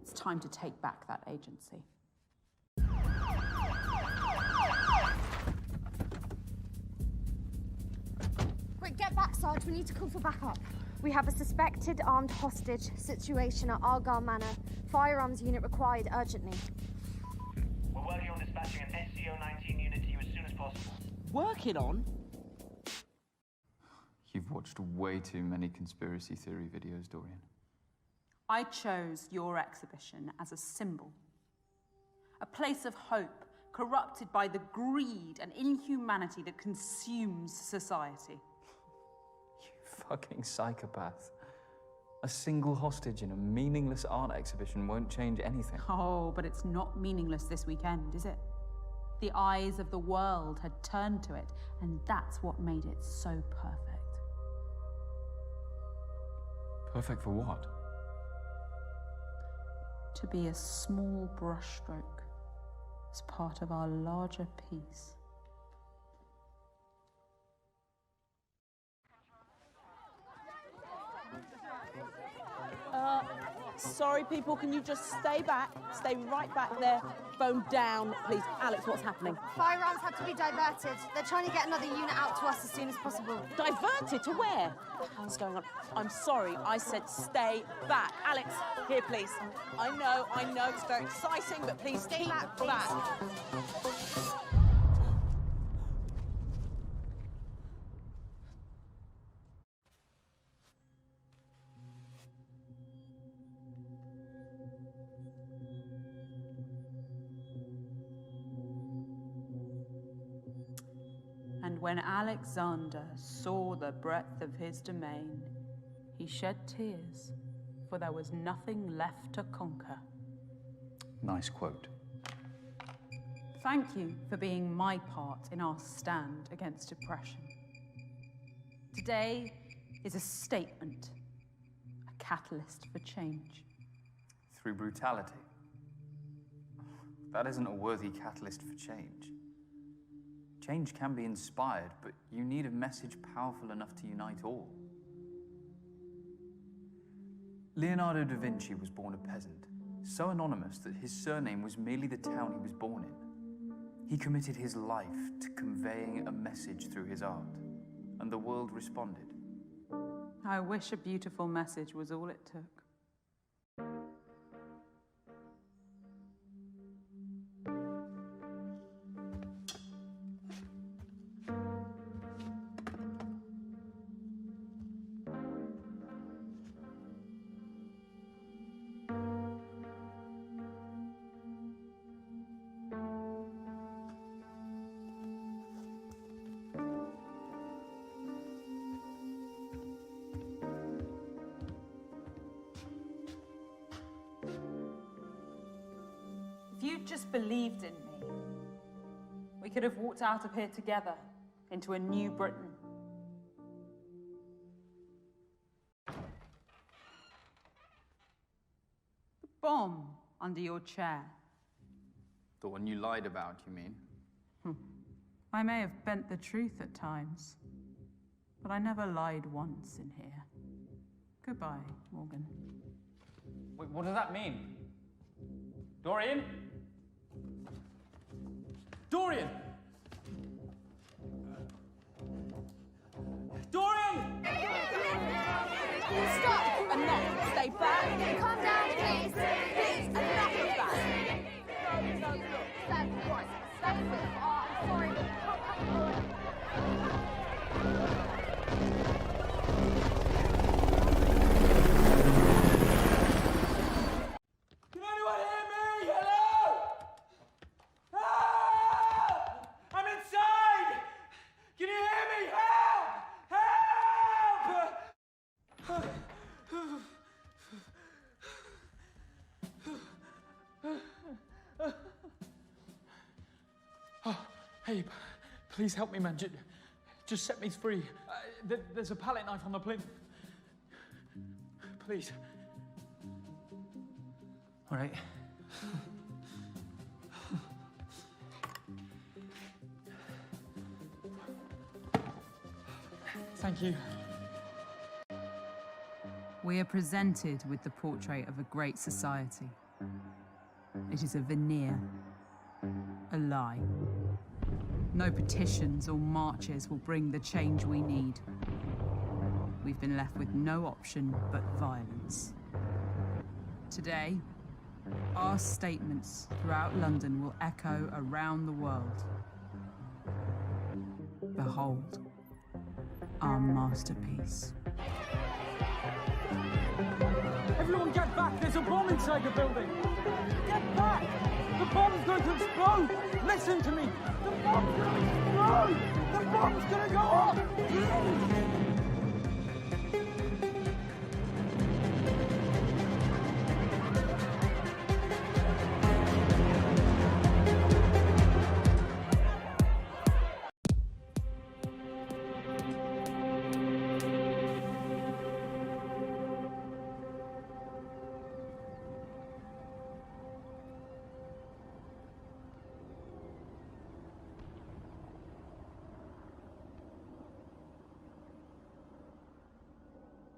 It's time to take back that agency. Quick, get back, Sarge. We need to call for backup. We have a suspected armed hostage situation at Argyle Manor. Firearms unit required urgently. We're working on dispatching an SCO-19 unit to you as soon as possible. Working on? You've watched way too many conspiracy theory videos, Dorian. I chose your exhibition as a symbol. A place of hope, corrupted by the greed and inhumanity that consumes society. You fucking psychopath. A single hostage in a meaningless art exhibition won't change anything. Oh, but it's not meaningless this weekend, is it? The eyes of the world had turned to it, and that's what made it so perfect. Perfect for what? To be a small brushstroke as part of our larger piece. Sorry, people, can you just stay back? Stay right back there. Phone down, please. Alex, what's happening? Firearms have to be diverted. They're trying to get another unit out to us as soon as possible. Diverted to where? What the hell's going on? I'm sorry, I said stay back. Alex, here, please. I know, it's very exciting, but please Stay keep back, please. And when Alexander saw the breadth of his domain, he shed tears, for there was nothing left to conquer. Nice quote. Thank you for being my part in our stand against oppression. Today is a statement, a catalyst for change. Through brutality. That isn't a worthy catalyst for change. Change can be inspired, but you need a message powerful enough to unite all. Leonardo da Vinci was born a peasant, so anonymous that his surname was merely the town he was born in. He committed his life to conveying a message through his art, and the world responded. I wish a beautiful message was all it took. If you'd just believed in me, we could have walked out of here together into a new Britain. The bomb under your chair. The one you lied about, you mean? I may have bent the truth at times, but I never lied once in here. Goodbye, Morgan. Wait, what does that mean? Dorian? Dorian! Dorian! Stop! Enough! Stay back! Calm down, please. Please, enough of that! No, look, that's right. That's it. Oh, I'm sorry, but you can't come forward. Can anyone hear me? Hello? Help! I'm inside! Can you hear me? Help! Help! Oh, hey, please help me, man. Just set me free. There's a palette knife on the plinth. Please. All right. Thank you. We are presented with the portrait of a great society. It is a veneer, a lie. No petitions or marches will bring the change we need. We've been left with no option but violence. Today, our statements throughout London will echo around the world. Behold, our masterpiece. Everyone get back! There's a bomb inside the building! Get back! The bomb's going to explode! Listen to me! The bomb's going to explode! The bomb's going to go off!